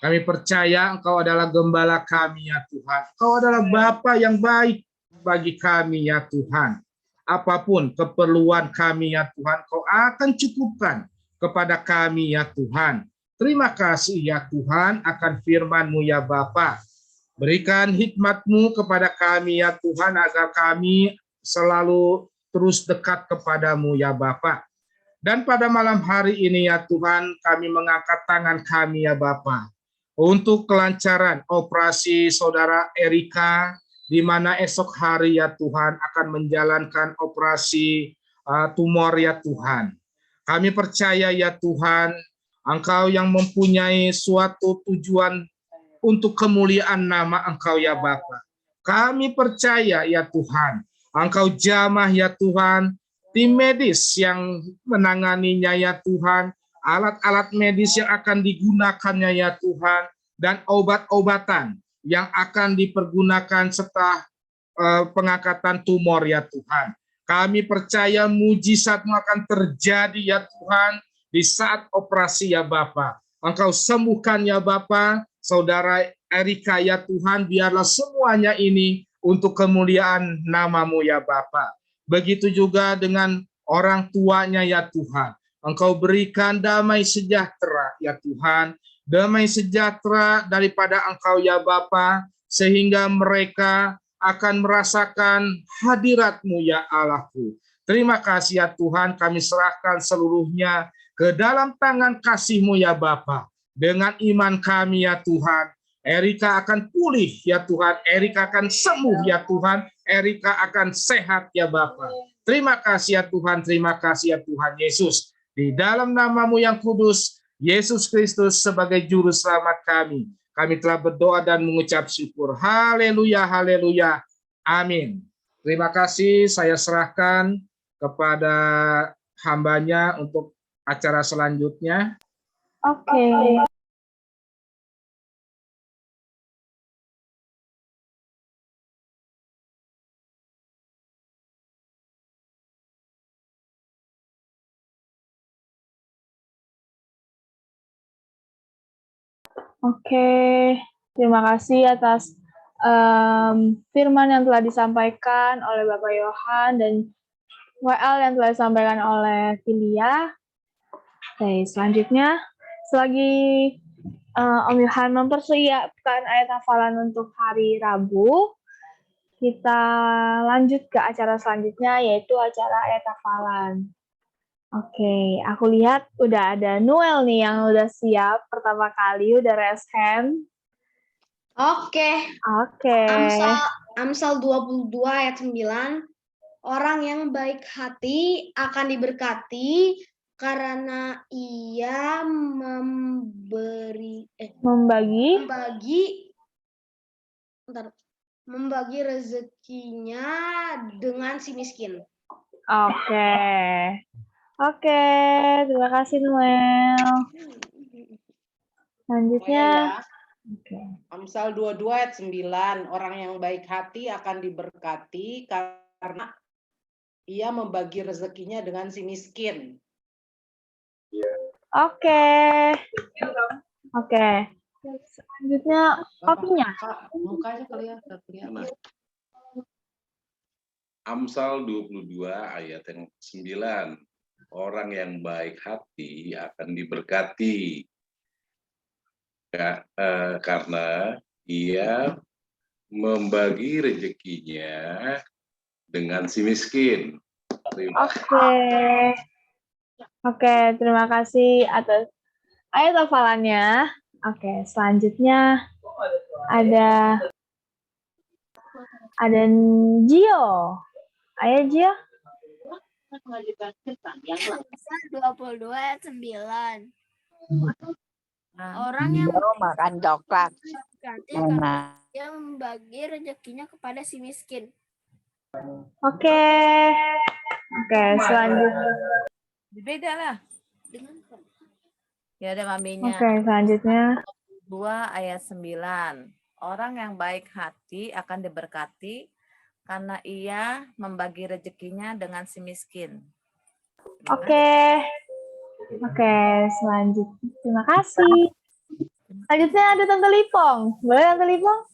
Speaker 4: kami percaya Engkau adalah gembala kami ya Tuhan. Engkau adalah Bapa yang baik bagi kami ya Tuhan. Apapun keperluan kami ya Tuhan, Kau akan cukupkan kepada kami ya Tuhan. Terima kasih ya Tuhan akan firman-Mu ya Bapa. Berikan hikmat-Mu kepada kami ya Tuhan, agar kami selalu terus dekat kepadamu ya Bapa. Dan pada malam hari ini ya Tuhan, kami mengangkat tangan kami ya Bapa untuk kelancaran operasi saudara Erika, di mana esok hari ya Tuhan akan menjalankan operasi tumor ya Tuhan. Kami percaya ya Tuhan, Engkau yang mempunyai suatu tujuan untuk kemuliaan nama Engkau ya Bapa. Kami percaya ya Tuhan, Engkau jamah ya Tuhan, tim medis yang menanganinya ya Tuhan, alat-alat medis yang akan digunakannya ya Tuhan, dan obat-obatan yang akan dipergunakan setelah pengangkatan tumor ya Tuhan. Kami percaya mujizat-Mu akan terjadi ya Tuhan di saat operasi ya Bapa. Engkau sembuhkan ya Bapa saudara Erika ya Tuhan, biarlah semuanya ini untuk kemuliaan nama-Mu ya Bapa. Begitu juga dengan orang tuanya ya Tuhan. Engkau berikan damai sejahtera ya Tuhan. Damai sejahtera daripada Engkau ya Bapa, sehingga mereka akan merasakan hadirat-Mu ya Allahku. Terima kasih ya Tuhan, kami serahkan seluruhnya ke dalam tangan kasih-Mu ya Bapa. Dengan iman kami ya Tuhan, Erika akan pulih ya Tuhan, Erika akan sembuh ya Tuhan, Erika akan sehat ya Bapa. Terima kasih ya Tuhan, terima kasih ya Tuhan Yesus. Di dalam nama-Mu yang kudus, Yesus Kristus sebagai juru selamat kami telah berdoa dan mengucap syukur. Haleluya, haleluya, amin. Terima kasih, saya serahkan kepada hambanya untuk acara selanjutnya.
Speaker 3: Oke. Oke, terima kasih atas firman yang telah disampaikan oleh Bapak Yohan dan WL yang telah disampaikan oleh Filia. Oke, selanjutnya selagi Om Yohan mempersiapkan ayat hafalan untuk hari Rabu, kita lanjut ke acara selanjutnya, yaitu acara ayat hafalan. Oke, aku lihat udah ada Noel nih yang udah siap pertama kali, udah raise hand.
Speaker 5: Oke,
Speaker 3: Oke.
Speaker 5: Amsal 22 ayat 9. Orang yang baik hati akan diberkati karena ia membagi rezekinya dengan si miskin.
Speaker 3: Oke. Oke, terima kasih Noel. Selanjutnya. Oke.
Speaker 6: Amsal 22 ayat 9, orang yang baik hati akan diberkati karena ia membagi rezekinya dengan si miskin.
Speaker 3: Oke. Oke. Selanjutnya kopinya.
Speaker 6: Mukanya kelihatan.
Speaker 7: Amsal 22 ayat yang 9. Orang yang baik hati akan diberkati karena ia membagi rezekinya dengan si miskin.
Speaker 3: Oke, terima kasih atas ayat hafalannya. Oke, selanjutnya ada Gio. Ayo Gio.
Speaker 2: Amsal 22 ayat 9. Orang yang
Speaker 8: makan coklat.
Speaker 2: karena dia membagi rezekinya kepada si miskin.
Speaker 3: Oke, selanjutnya.
Speaker 1: Beda lah. Ya ada maminya.
Speaker 3: Oke, selanjutnya.
Speaker 1: 2 ayat 9. Orang yang baik hati akan diberkati karena ia membagi rezekinya dengan si miskin.
Speaker 3: Oke, selanjutnya. Terima kasih. Selanjutnya ada Tante Lipong. Boleh Tante Lipong?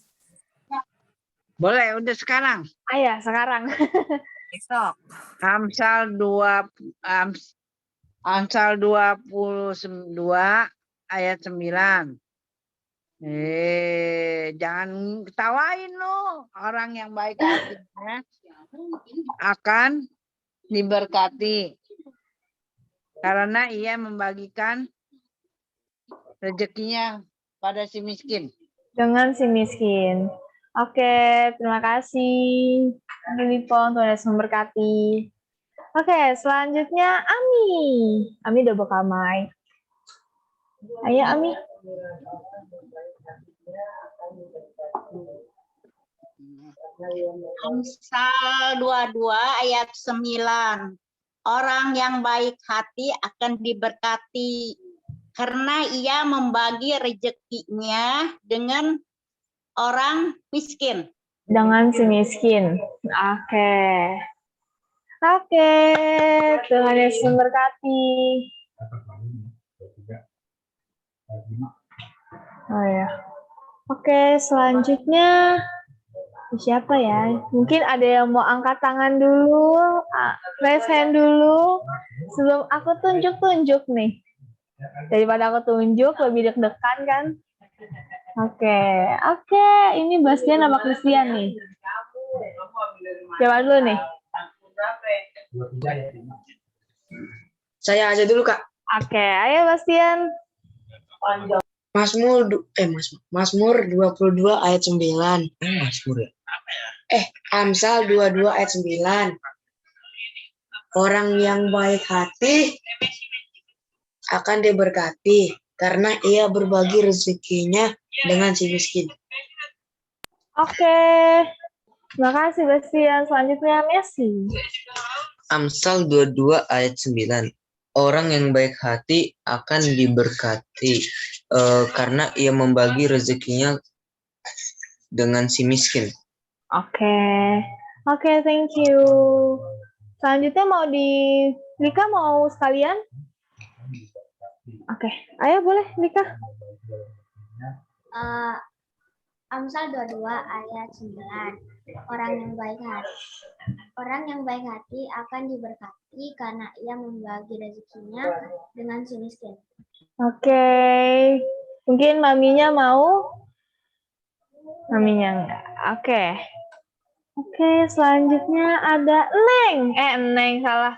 Speaker 8: Boleh, udah sekarang.
Speaker 3: Ayah, sekarang.
Speaker 1: Besok.
Speaker 8: Amsal 22 ayat 9. Jangan ketawain lo. Orang yang baik hatinya akan diberkati karena ia membagikan rezekinya pada si miskin.
Speaker 3: Dengan si miskin. Oke, terima kasih. Tante Lipong, Tuhan Yesus memberkati. Oke, selanjutnya Ami. Ami udah buka mic. Ayo Ami.
Speaker 9: Amsal 22 ayat 9. Orang yang baik hati akan diberkati karena ia membagi rezekinya dengan orang miskin.
Speaker 3: Dengan si miskin. Oke, Tuhan Yesus memberkati. Oh ya. Oke, selanjutnya siapa ya? Mungkin ada yang mau angkat tangan dulu, raise hand dulu. Sebelum aku tunjuk-tunjuk nih. Daripada aku tunjuk, lebih deg-degan kan? Oke. Ini Bastian apa Christian nih? Coba dulu nih.
Speaker 5: Saya aja dulu, Kak.
Speaker 3: Oke, ayo Bastian.
Speaker 5: Mazmur 22 ayat 9. Amsal 22 ayat 9. Orang yang baik hati akan diberkati karena ia berbagi rezekinya dengan si miskin.
Speaker 3: Oke. Terima kasih Bastian. Selanjutnya Messi.
Speaker 10: Amsal 22 ayat 9. Orang yang baik hati akan diberkati karena ia membagi rezekinya dengan si miskin.
Speaker 3: Oke, thank you. Selanjutnya Lika mau sekalian? Oke, ayo boleh Lika.
Speaker 2: Amsal 22 ayat 9. Orang yang baik hati Orang yang baik hati akan diberkati karena ia membagi rezekinya dengan si miskin.
Speaker 3: Oke. Mungkin maminya mau? Maminya enggak. Oke. Oke, selanjutnya ada Neng. Neng, salah.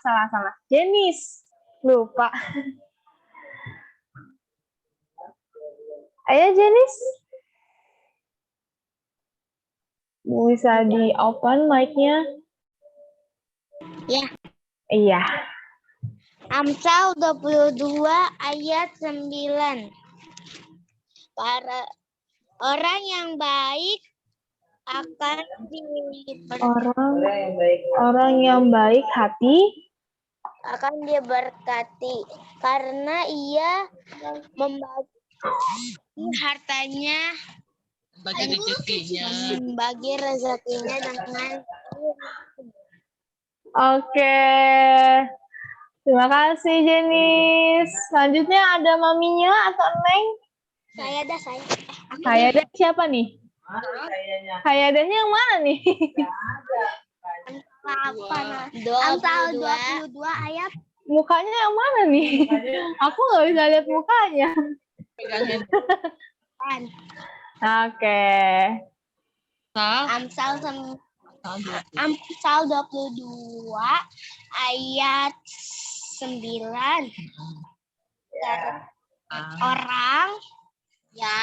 Speaker 3: Jenis. Lupa. Ayo, Jenis. Bisa di-open mic-nya?
Speaker 9: Ya.
Speaker 3: Iya.
Speaker 9: Amsal 22 ayat 9. Para orang yang baik akan
Speaker 3: Orang yang baik hati
Speaker 9: akan diberkati karena ia membagi hartanya, membagi rezekinya dengan
Speaker 3: Oke. Terima kasih, Jenis. Selanjutnya ada maminya atau Neng?
Speaker 9: saya.
Speaker 3: Hayadah siapa nih? Hayadahnya yang mana nih?
Speaker 9: Amsal 22 ayat
Speaker 3: Mukanya yang mana nih? Aku nggak bisa lihat mukanya. Oke.
Speaker 9: Amsal 22 ayat 9. Orang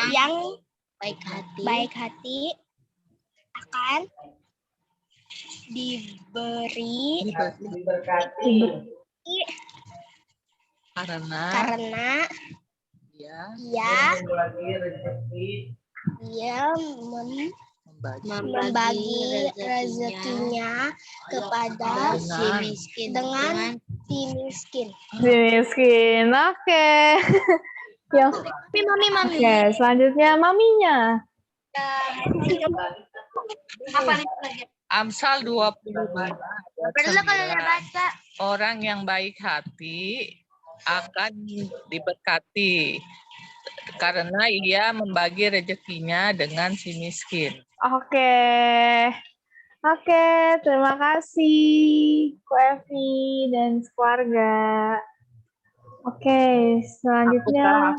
Speaker 9: yang baik hati akan diberi karena ia membagi rezekinya kepada si miskin dengan si miskin.
Speaker 3: Si miskin. Oke. Yang
Speaker 9: Mami.
Speaker 3: Oke, selanjutnya maminya.
Speaker 9: Apa nih?
Speaker 11: Amsal 22.
Speaker 9: Perlu kalau udah baca.
Speaker 11: Orang yang baik hati akan diberkati karena ia membagi rezekinya dengan si miskin.
Speaker 3: Oke. Oke, terima kasih Ko Evi dan keluarga. Oke, selanjutnya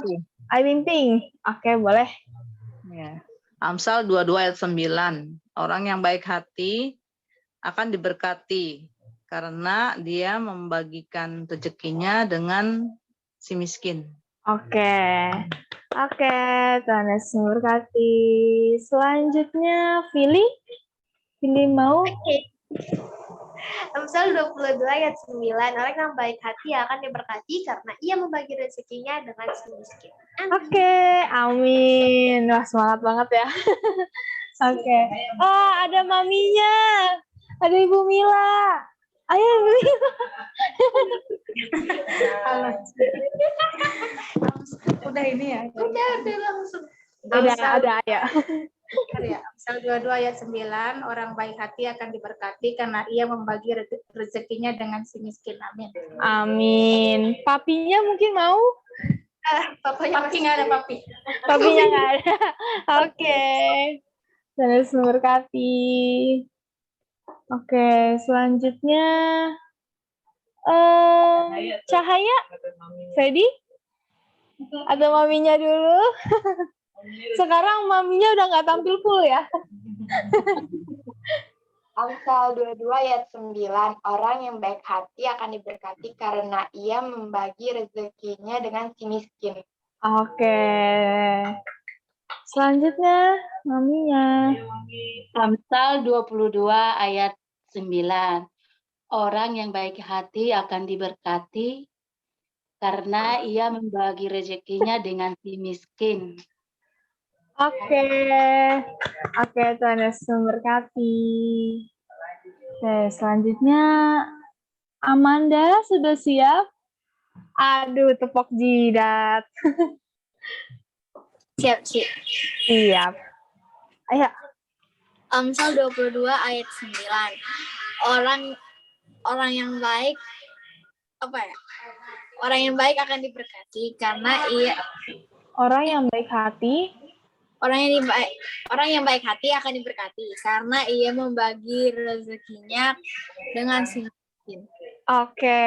Speaker 3: Ayu Ting. Oke, boleh.
Speaker 12: Ya. Amsal 22 ayat 9. Orang yang baik hati akan diberkati karena dia membagikan rezekinya dengan si miskin.
Speaker 3: Oke. Oke, Tuhan Yesus memberkati. Selanjutnya Vili. Vili mau?
Speaker 2: Amsal 22 ayat 9. Orang yang baik hati akan diberkati karena ia membagi rezekinya dengan si miskin.
Speaker 3: Oke, amin. Wah, semangat banget ya. Oke. Oh, ada maminya. Ada Ibu Mila. Ayo, Ibu Mila.
Speaker 13: Udah ini ya?
Speaker 2: Udah langsung.
Speaker 3: Ada ya.
Speaker 13: Amsal 22 ayat 9, orang baik hati akan diberkati karena ia membagi rezekinya dengan si miskin. Amin.
Speaker 3: Amin. Papinya mungkin mau?
Speaker 13: Papi nggak ada papi.
Speaker 3: Papinya nggak ada. Oke. Tuhan memberkati. Oke, selanjutnya Cahaya. Fedi? Atau maminya dulu? Sekarang maminya udah nggak tampil full ya.
Speaker 14: Amsal 22 ayat 9, orang yang baik hati akan diberkati karena ia membagi rezekinya dengan si miskin.
Speaker 3: Oke. Selanjutnya maminya.
Speaker 15: Amsal 22 ayat 9. Orang yang baik hati akan diberkati karena ia membagi rezekinya dengan si miskin.
Speaker 3: Oke, Tuhan Yesus memberkati. Oke, selanjutnya Amanda sudah siap? Aduh, tepok jidat.
Speaker 16: Siap.
Speaker 3: Siap. Ayo.
Speaker 16: Amsal 22 ayat 9. Orang yang baik Orang yang baik akan diberkati karena ia
Speaker 3: Orang yang baik hati
Speaker 16: Orang yang baik hati akan diberkati karena ia membagi rezekinya dengan si miskin.
Speaker 3: Oke.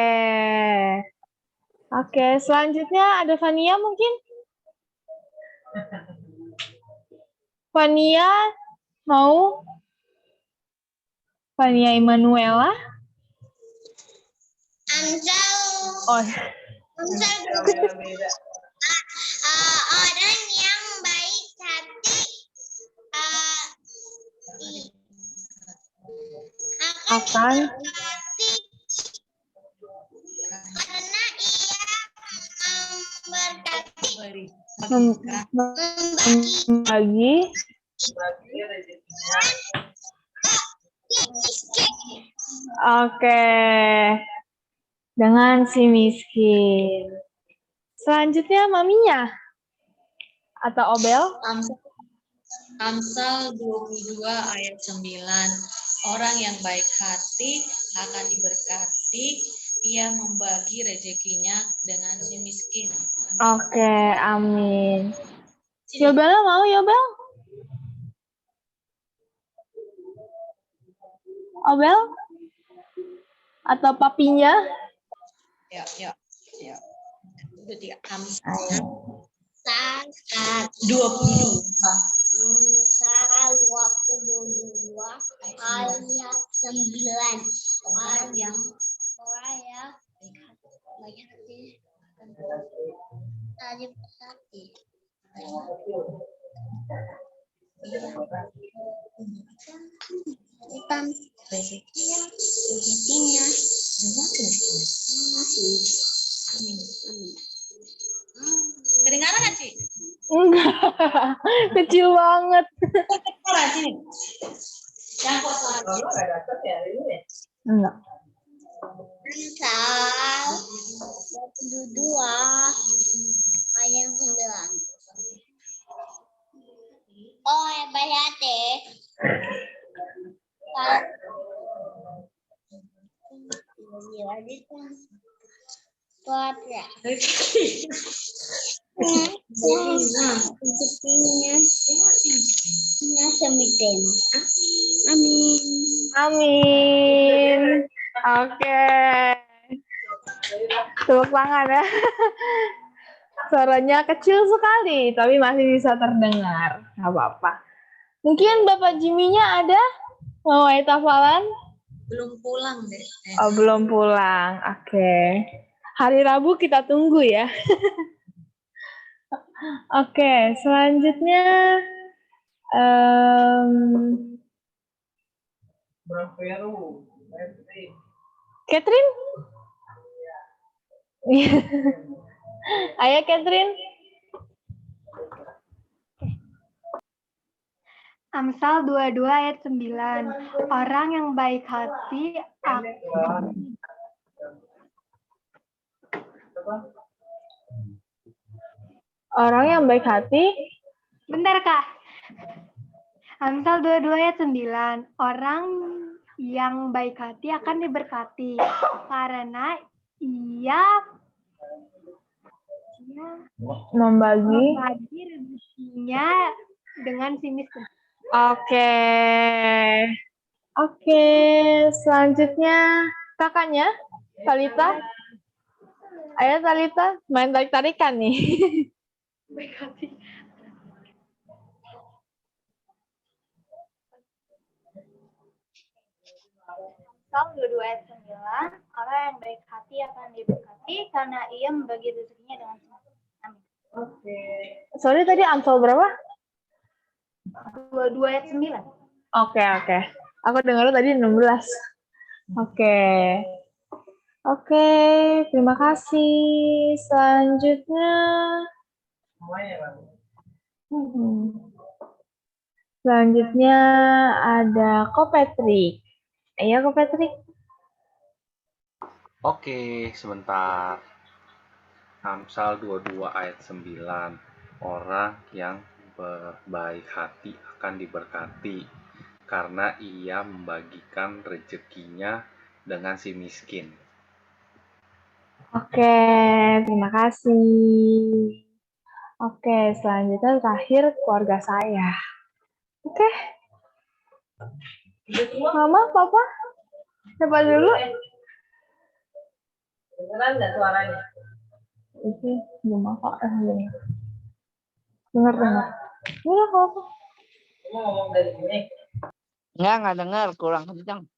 Speaker 3: Oke, selanjutnya ada Fania mungkin? Fania mau? Fania Emanuela?
Speaker 9: Amsal.
Speaker 3: Oh.
Speaker 9: Amsal orang yang baik hati
Speaker 3: Akan
Speaker 9: karena ia
Speaker 3: membagi Oke. Dengan si miskin. Selanjutnya maminya atau Obel?
Speaker 17: Amsal 22 ayat 9. Orang yang baik hati akan diberkati, ia membagi rezekinya dengan si miskin.
Speaker 3: Oke, amin. Yobel mau Yobel? Obel? Atau papinya?
Speaker 17: Ya. Itu dia Amsal 22.
Speaker 9: Amsal 22 ayat 9. Orang yang baik hati akan diberkati. Rezekinya
Speaker 17: Kedengaran nggak, Ci?
Speaker 3: Enggak, kecil banget. Enggak.
Speaker 9: Amsal 22 ayat 9. Oh, yang baik hati. Amin.
Speaker 3: Amin. Oke. Tepuk tangan ya. Suaranya kecil sekali, tapi masih bisa terdengar. Nggak apa-apa. Mungkin Bapak Jimmy-nya ada? Mau ayat hafalan?
Speaker 17: Belum pulang deh.
Speaker 3: Oh, belum pulang. Oke. Hari Rabu kita tunggu ya. Oke, selanjutnya Catherine? Ayo Catherine.
Speaker 18: Amsal 22 ayat 9. Orang yang baik hati
Speaker 3: Orang yang baik hati.
Speaker 18: Bentar, Kak. Amsal 22 ayat 9. Orang yang baik hati akan diberkati karena ia
Speaker 3: membagi
Speaker 18: rezekinya dengan si miskin.
Speaker 3: Oke, selanjutnya kakaknya, Talita. Ayo Talita, main tarik-tarikan nih.
Speaker 18: Baik hati.
Speaker 19: Amsal 22 ayat 9, orang yang baik hati akan diberkati karena ia membagi rezekinya dengan si miskin. Amin.
Speaker 3: Oke. Sorry tadi Amsal berapa?
Speaker 19: 22 ayat 9.
Speaker 3: Oke. Aku dengar tadi 16. Oke, terima kasih. Selanjutnya. Selanjutnya ada Ko Patrick. Ayo Ko Patrick.
Speaker 20: Oke, sebentar. Amsal 22 ayat 9. Orang yang berbaik hati akan diberkati karena ia membagikan rezekinya dengan si miskin.
Speaker 3: Oke, terima kasih. Oke, selanjutnya terakhir keluarga saya. Oke. Mama, Papa, siapa dulu?
Speaker 1: Dengeran nggak suaranya?
Speaker 3: Oke, belum apa? Belum. Dengar. Udah, apa?
Speaker 1: Kamu ngomong dari sini.
Speaker 8: Enggak dengar, kurang kencang.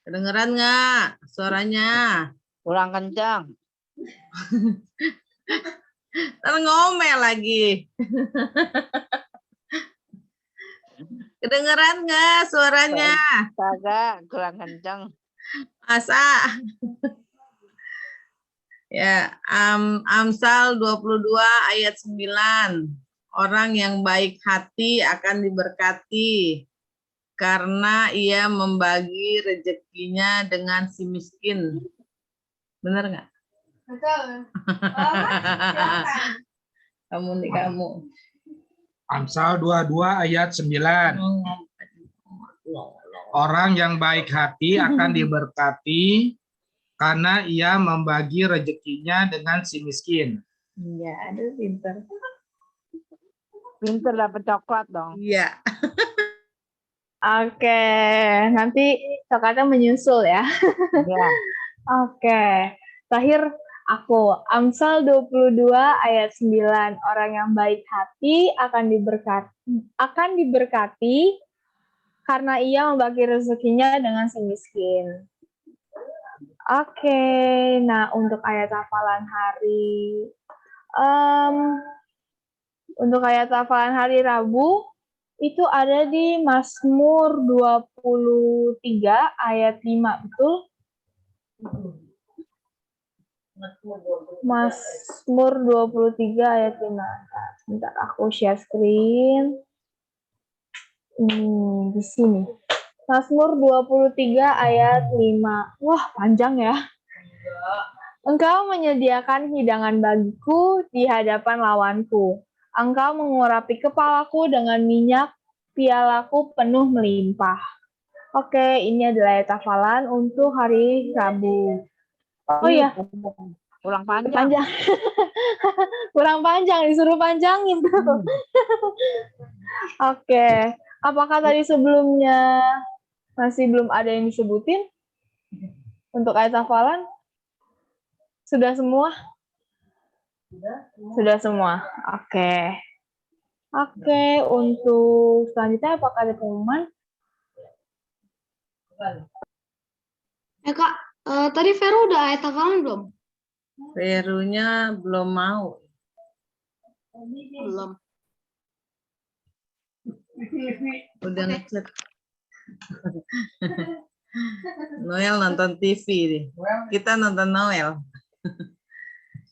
Speaker 6: Kedengeran nggak suaranya?
Speaker 8: Kurang kencang.
Speaker 6: Ntar ngomel lagi. Kedengeran nggak suaranya?
Speaker 8: Kagak, kurang kencang.
Speaker 6: Masa? Ya, Amsal 22 ayat 9. Orang yang baik hati akan diberkati karena ia membagi rezekinya dengan si miskin. Benar nggak?
Speaker 18: Betul.
Speaker 6: Kamu.
Speaker 4: Amsal 22 ayat 9. Orang yang baik hati akan diberkati karena ia membagi rezekinya dengan si miskin.
Speaker 6: Iya, aduh pinter.
Speaker 8: Pinter dapat coklat dong.
Speaker 6: Iya.
Speaker 3: Oke, nanti coklatnya menyusul ya.
Speaker 8: Ya.
Speaker 3: Oke, terakhir aku. Amsal 22 ayat 9. Orang yang baik hati akan diberkati karena ia membagi rezekinya dengan si miskin. Oke, nah untuk ayat hafalan hari Rabu itu ada di Mazmur 23 ayat 5, betul? Mazmur 23 ayat 5. Bentar aku share screen. Di sini. Mazmur 23 ayat 5. Wah, panjang ya. Engkau menyediakan hidangan bagiku di hadapan lawanku. Engkau mengurapi kepalaku dengan minyak, pialaku penuh melimpah. Oke, ini adalah ayat hafalan untuk hari Rabu. Oh iya,
Speaker 8: kurang panjang.
Speaker 3: Kurang panjang, disuruh panjangin. Oke, apakah tadi sebelumnya masih belum ada yang disebutin untuk ayat hafalan? Sudah semua? Sudah semua. Oke. Oke, untuk selanjutnya apakah ada pengumuman?
Speaker 18: Kak, tadi Vero udah ayat hafalan belum?
Speaker 6: Verunya belum mau.
Speaker 18: Belum.
Speaker 6: Udah ngechat. Noel nonton TV nih. Kita nonton Noel.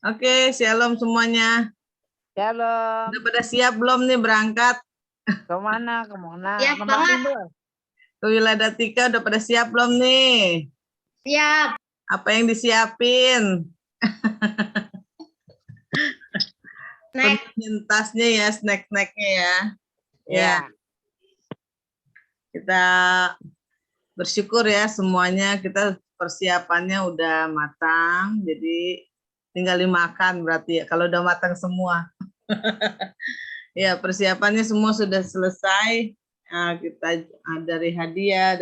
Speaker 6: Oke, shalom semuanya.
Speaker 8: Shalom.
Speaker 6: Udah pada siap belum nih berangkat?
Speaker 8: Kemana?
Speaker 18: Siap
Speaker 8: Tempat
Speaker 18: banget.
Speaker 8: tidur.
Speaker 6: Ke Wiladatika udah pada siap belum nih?
Speaker 18: Siap.
Speaker 6: Apa yang disiapin? Penuhin tasnya ya, snack-snacknya ya. Ya. Kita bersyukur ya semuanya, kita persiapannya udah matang, jadi tinggal dimakan berarti ya, kalau udah matang semua. Ya, persiapannya semua sudah selesai. Nah, kita dari hadiah,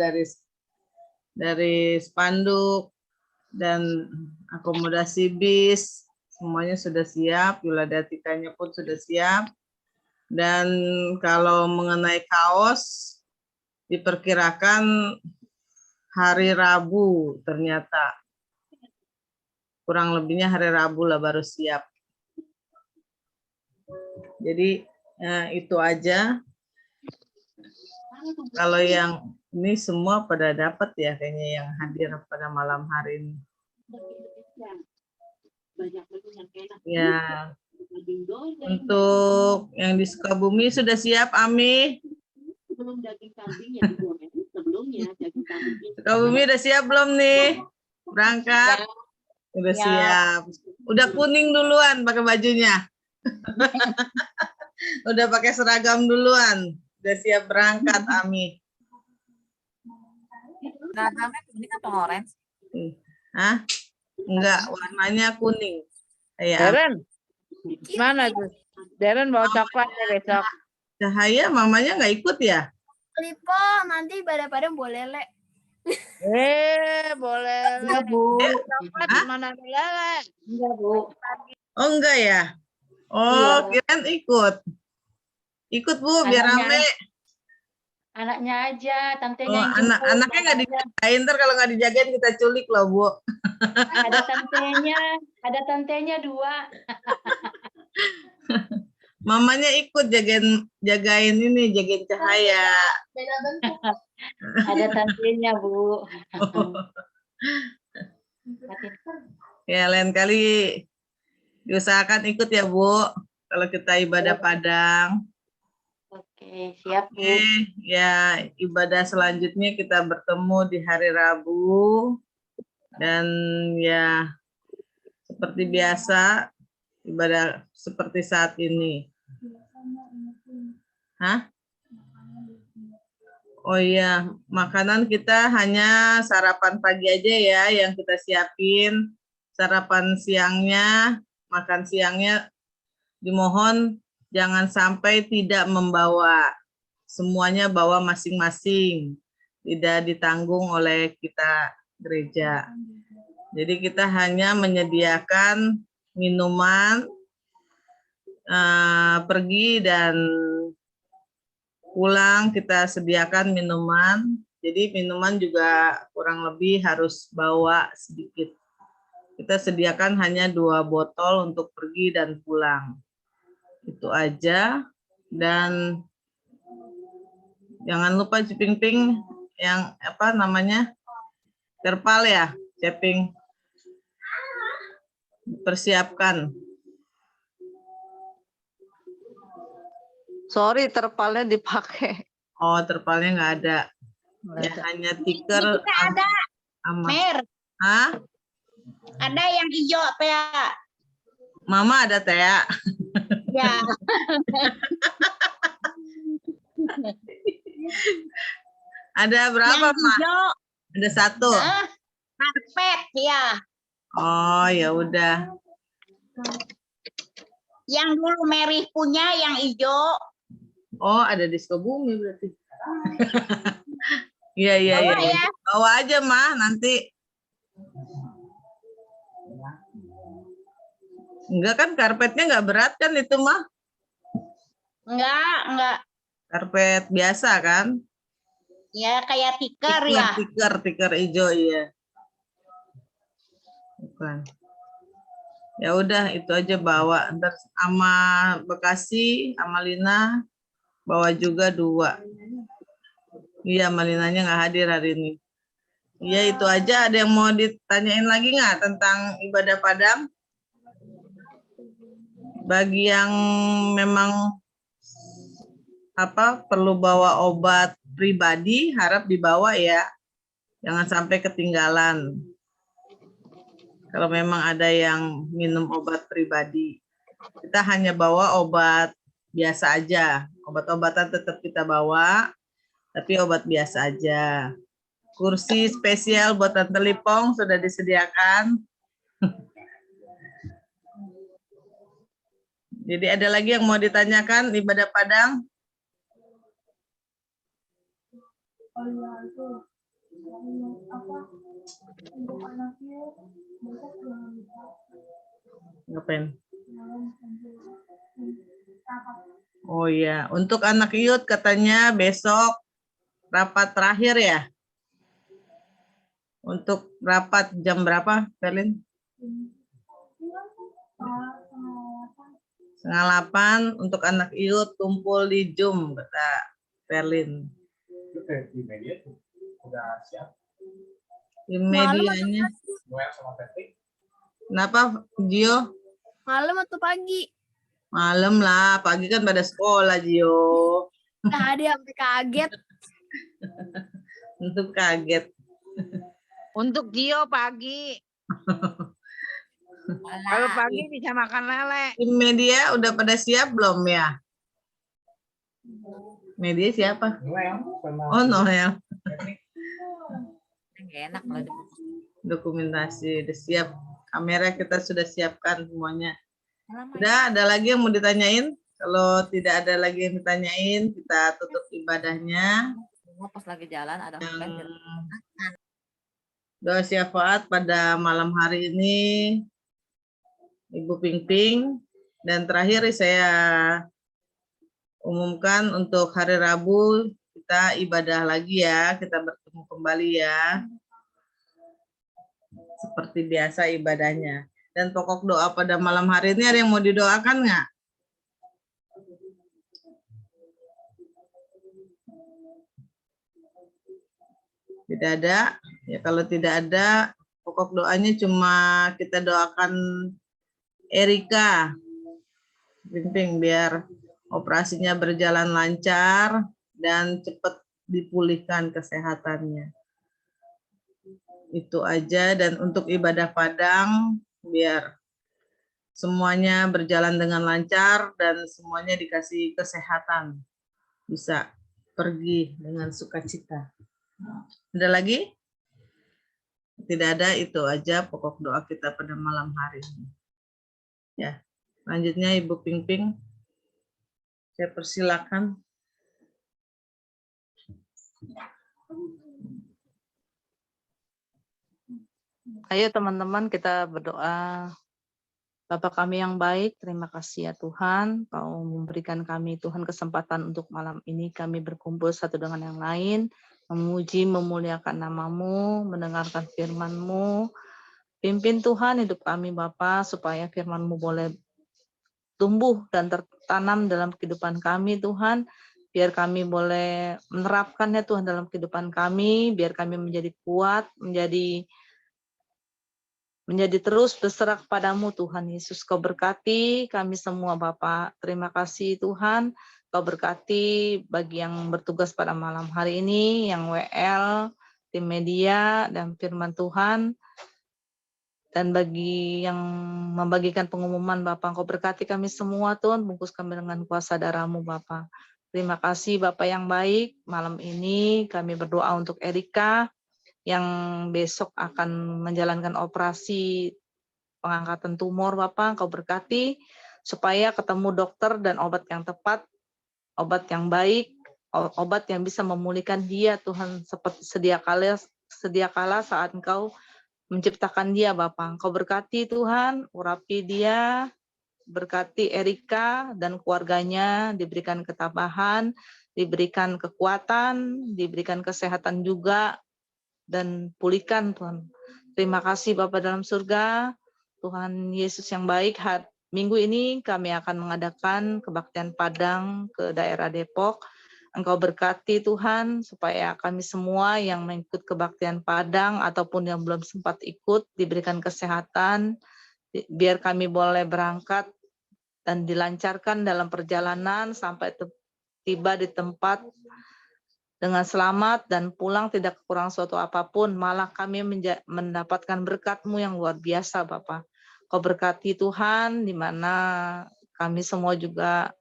Speaker 6: dari spanduk, dan akomodasi bis, semuanya sudah siap, Wiladatikanya pun sudah siap. Dan kalau mengenai kaos, diperkirakan hari Rabu ternyata. Kurang lebihnya hari Rabu lah baru siap. Jadi itu aja. Kalau yang ini semua pada dapat ya kayaknya yang hadir pada malam hari ini. Ya. Untuk yang di Sukabumi sudah siap, Ami? Sukabumi udah siap belum nih? Berangkat? Udah siap. Udah kuning duluan pakai bajunya. Udah pakai seragam duluan. Udah siap berangkat, Ami.
Speaker 1: Seragamnya kuning atau orange?
Speaker 21: Hah? Enggak, warnanya kuning. Kayak
Speaker 8: Deren, mana tuh? Deren bawa coklat ya besok.
Speaker 21: Cahaya, mamanya nggak ikut ya?
Speaker 16: Lipo, nanti ibadah Padang boleh, Le.
Speaker 8: Boleh.
Speaker 15: Enggak, Bu.
Speaker 8: Coklat di mana ada lele?
Speaker 15: Enggak, Bu.
Speaker 21: Oh, enggak ya? Oh,
Speaker 15: Iya.
Speaker 21: kirain ikut. Ikut, Bu, biar rame.
Speaker 15: Anaknya aja, tantenya
Speaker 21: Oh,
Speaker 15: yang jemput.
Speaker 21: anaknya nggak dijagain, ntar kalau nggak dijagain kita culik loh, Bu.
Speaker 15: Ada tantenya 2.
Speaker 21: Mamanya ikut jagain ini, jagain Cahaya.
Speaker 16: Beda bentuk.
Speaker 15: Ada tantenya, Bu.
Speaker 21: Ya, lain kali diusahakan ikut ya, Bu. Kalau kita ibadah Padang.
Speaker 15: Oke, siap, Bu.
Speaker 21: Oke, ya ibadah selanjutnya kita bertemu di hari Rabu. Dan ya seperti biasa, ibadah seperti saat ini. Hah? Oh iya, makanan kita hanya sarapan pagi aja ya yang kita siapin. Sarapan siangnya, makan siangnya dimohon jangan sampai tidak membawa. Semuanya bawa masing-masing. Tidak ditanggung oleh kita gereja. Jadi kita hanya menyediakan minuman, pergi dan pulang kita sediakan minuman. Jadi minuman juga kurang lebih harus bawa sedikit. Kita sediakan hanya 2 botol untuk pergi dan pulang. Itu aja. Dan jangan lupa Ciping-ping yang apa namanya? Terpal ya, Ceping. Persiapkan.
Speaker 12: Sorry, terpalnya dipakai.
Speaker 21: Oh, terpalnya nggak ada. Ya, hanya tikar.
Speaker 9: Kita ada. Mer.
Speaker 21: Hah?
Speaker 9: Ada yang hijau, Tea.
Speaker 21: Mama ada Tea.
Speaker 9: Ya.
Speaker 21: Ada berapa,
Speaker 9: Yang
Speaker 21: Ma?
Speaker 9: hijau.
Speaker 21: Ada 1.
Speaker 9: Karpet, ya.
Speaker 21: Oh, ya udah.
Speaker 9: Yang dulu Mary punya yang hijau.
Speaker 21: Oh, ada di Sukabumi berarti. Iya, iya,
Speaker 9: Bawa
Speaker 21: iya.
Speaker 9: ya.
Speaker 21: Bawa aja, Ma, nanti. Enggak kan, karpetnya nggak berat kan itu, Ma?
Speaker 9: Enggak.
Speaker 21: Karpet biasa kan?
Speaker 9: Ya, kayak tikar ya.
Speaker 21: Tikar hijau, iya. Bukan. Ya udah, itu aja bawa. Ntar sama Bekasi, sama Lina, bawa juga 2. Iya, Malinanya nggak hadir hari ini. Iya, itu aja. Ada yang mau ditanyain lagi nggak tentang ibadah Padang? Bagi yang memang perlu bawa obat pribadi, harap dibawa ya. Jangan sampai ketinggalan. Kalau memang ada yang minum obat pribadi. Kita hanya bawa obat biasa aja. Obat-obatan tetap kita bawa, tapi obat biasa aja. Kursi spesial buat Tante Lipong sudah disediakan. Jadi ada lagi yang mau ditanyakan ibadah Padang? Ngapain? Oh iya, untuk anak Iyut katanya besok rapat terakhir ya? Untuk rapat jam berapa, Berlin? 7:30 untuk anak Iyut kumpul di Zoom, kata Berlin.
Speaker 4: Di media udah siap.
Speaker 21: Di medianya.
Speaker 4: Noel sama Patrick.
Speaker 21: Kenapa, Gio?
Speaker 16: Malam atau pagi?
Speaker 21: Malam lah, pagi kan pada sekolah, Gio.
Speaker 16: Nah, dia sampai kaget.
Speaker 21: Untuk kaget.
Speaker 8: Untuk Gio pagi. Kalau pagi bisa makan lele.
Speaker 21: Tim media udah pada siap belum ya? Media siapa?
Speaker 4: Noel sama
Speaker 21: Oh, Noel.
Speaker 1: Nggak enak kalau
Speaker 21: Dokumentasi udah siap. Kamera kita sudah siapkan semuanya. Udah, ada lagi yang mau ditanyain? Kalau tidak ada lagi yang ditanyain, kita tutup ibadahnya.
Speaker 1: Pas lagi jalan ada
Speaker 21: Doa syafaat pada malam hari ini, Ibu Pingping. Dan terakhir saya umumkan untuk hari Rabu, kita ibadah lagi ya, kita bertemu kembali ya. Seperti biasa ibadahnya. Dan pokok doa pada malam hari ini ada yang mau didoakan nggak? Tidak ada. Ya kalau tidak ada, pokok doanya cuma kita doakan Erika Pingping biar operasinya berjalan lancar dan cepat dipulihkan kesehatannya. Itu aja. Dan untuk ibadah Padang biar semuanya berjalan dengan lancar dan semuanya dikasih kesehatan, bisa pergi dengan sukacita. Ada lagi? Tidak ada, itu aja pokok doa kita pada malam hari ini. Ya, selanjutnya Ibu Pingping, saya persilakan.
Speaker 12: Ayo teman-teman kita berdoa. Bapa kami yang baik, terima kasih ya Tuhan, Kau memberikan kami Tuhan kesempatan untuk malam ini kami berkumpul satu dengan yang lain, memuji, memuliakan nama-Mu, mendengarkan firman-Mu. Pimpin Tuhan hidup kami Bapa, supaya firman-Mu boleh tumbuh dan tertanam dalam kehidupan kami Tuhan, biar kami boleh menerapkannya Tuhan dalam kehidupan kami, biar kami menjadi kuat, menjadi terus berserah kepadamu Tuhan Yesus. Kau berkati kami semua Bapa. Terima kasih Tuhan. Kau berkati bagi yang bertugas pada malam hari ini, yang WL, tim media, dan firman Tuhan. Dan bagi yang membagikan pengumuman Bapa, Kau berkati kami semua Tuhan, bungkus kami dengan kuasa darah-Mu Bapa. Terima kasih Bapa yang baik. Malam ini kami berdoa untuk Erika, yang besok akan menjalankan operasi pengangkatan tumor Bapak, Kau berkati supaya ketemu dokter dan obat yang tepat, obat yang baik, obat yang bisa memulihkan dia Tuhan seperti sedia kala saat Engkau menciptakan dia Bapak. Kau berkati Tuhan, urapi dia, berkati Erika dan keluarganya, diberikan ketabahan, diberikan kekuatan, diberikan kesehatan juga, dan pulihkan Tuhan. Terima kasih Bapa dalam surga, Tuhan Yesus yang baik. Minggu ini kami akan mengadakan kebaktian Padang ke daerah Depok. Engkau berkati Tuhan, supaya kami semua yang mengikut kebaktian Padang ataupun yang belum sempat ikut, diberikan kesehatan, biar kami boleh berangkat dan dilancarkan dalam perjalanan sampai tiba di tempat dengan selamat dan pulang tidak kurang suatu apapun, malah kami mendapatkan berkat-Mu yang luar biasa Bapa. Kau berkati Tuhan, di mana kami semua juga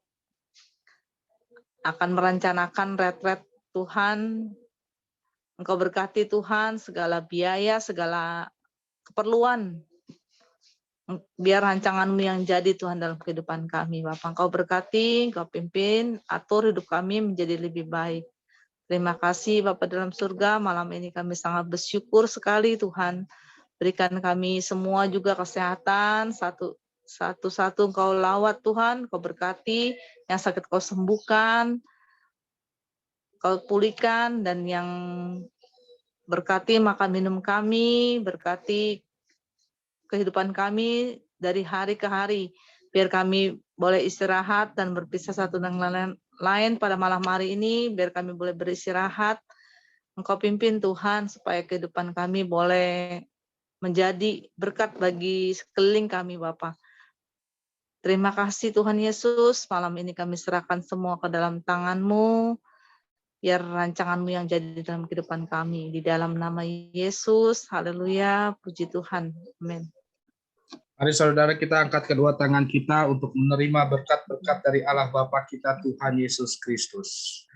Speaker 12: akan merencanakan retret Tuhan. Engkau berkati Tuhan, segala biaya, segala keperluan, biar rancangan-Mu yang jadi Tuhan dalam kehidupan kami Bapa. Engkau berkati, Engkau pimpin, atur hidup kami menjadi lebih baik. Terima kasih Bapa dalam surga, malam ini kami sangat bersyukur sekali Tuhan. Berikan kami semua juga kesehatan, satu-satu Engkau lawat Tuhan, Kau berkati, yang sakit Kau sembuhkan, Kau pulihkan, dan yang berkati makan minum kami, berkati kehidupan kami dari hari ke hari, biar kami boleh istirahat dan berpisah satu dengan lain pada malam hari ini, biar kami boleh beristirahat. Engkau pimpin Tuhan, supaya kehidupan kami boleh menjadi berkat bagi sekeliling kami Bapa. Terima kasih Tuhan Yesus, malam ini kami serahkan semua ke dalam tangan-Mu, biar rancangan-Mu yang jadi dalam kehidupan kami. Di dalam nama Yesus, haleluya, puji Tuhan, amin.
Speaker 4: Mari saudara kita angkat kedua tangan kita untuk menerima berkat-berkat dari Allah Bapa kita Tuhan Yesus Kristus.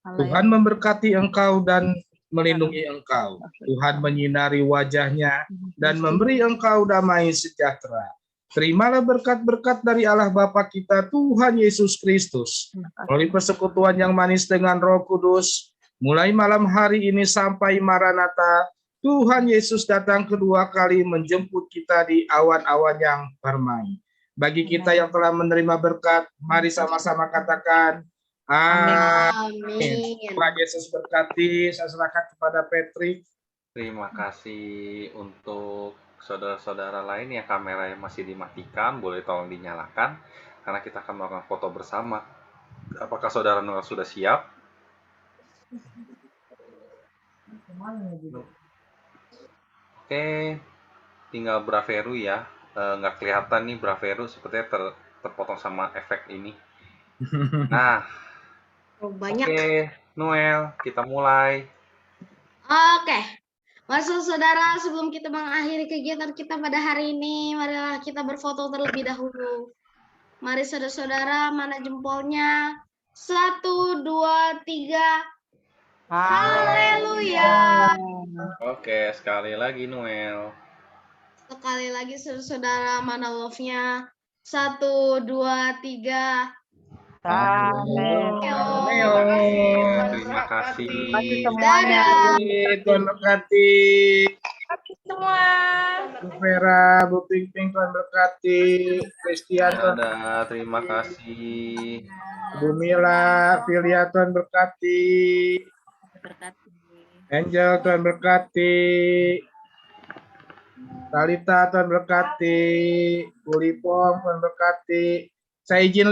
Speaker 4: Tuhan memberkati engkau dan melindungi engkau. Tuhan menyinari wajahnya dan memberi engkau damai sejahtera. Terimalah berkat-berkat dari Allah Bapa kita, Tuhan Yesus Kristus, melalui persekutuan yang manis dengan Roh Kudus, mulai malam hari ini sampai Maranatha, Tuhan Yesus datang kedua kali menjemput kita di awan-awan yang permai. Bagi kita yang telah menerima berkat, mari sama-sama katakan, amin. Tuhan Yesus berkati. Saya serahkan kepada Patrick.
Speaker 20: Terima kasih untuk saudara-saudara lain yang kameranya masih dimatikan, boleh tolong dinyalakan, karena kita akan melakukan foto bersama. Apakah saudara Noel sudah siap? Oke, tinggal Braveru ya. Nggak kelihatan nih Braveru, sepertinya terpotong sama efek ini. Nah,
Speaker 7: banyak.
Speaker 20: Oke, Noel, kita mulai.
Speaker 7: Oke. Masuk saudara, sebelum kita mengakhiri kegiatan kita pada hari ini, marilah kita berfoto terlebih dahulu. Mari saudara-saudara, mana jempolnya? 1, 2, 3. Haleluya.
Speaker 20: Oke, sekali lagi Noel.
Speaker 7: Sekali lagi saudara-saudara, mana love-nya? 1, 2, 3.
Speaker 20: Terima kasih.
Speaker 4: Tuhan berkati.
Speaker 7: Semua.
Speaker 4: Bu Vera, Bu Ping-Ping, Tuhan berkati. Christian, Tuhan
Speaker 20: Dadah, terima kasih.
Speaker 4: Bu Mila, Filia, Tuhan berkati. Angel, Tuhan berkati. Talita, Tuhan berkati. Bu Lipong, Tuhan berkati. Saya izin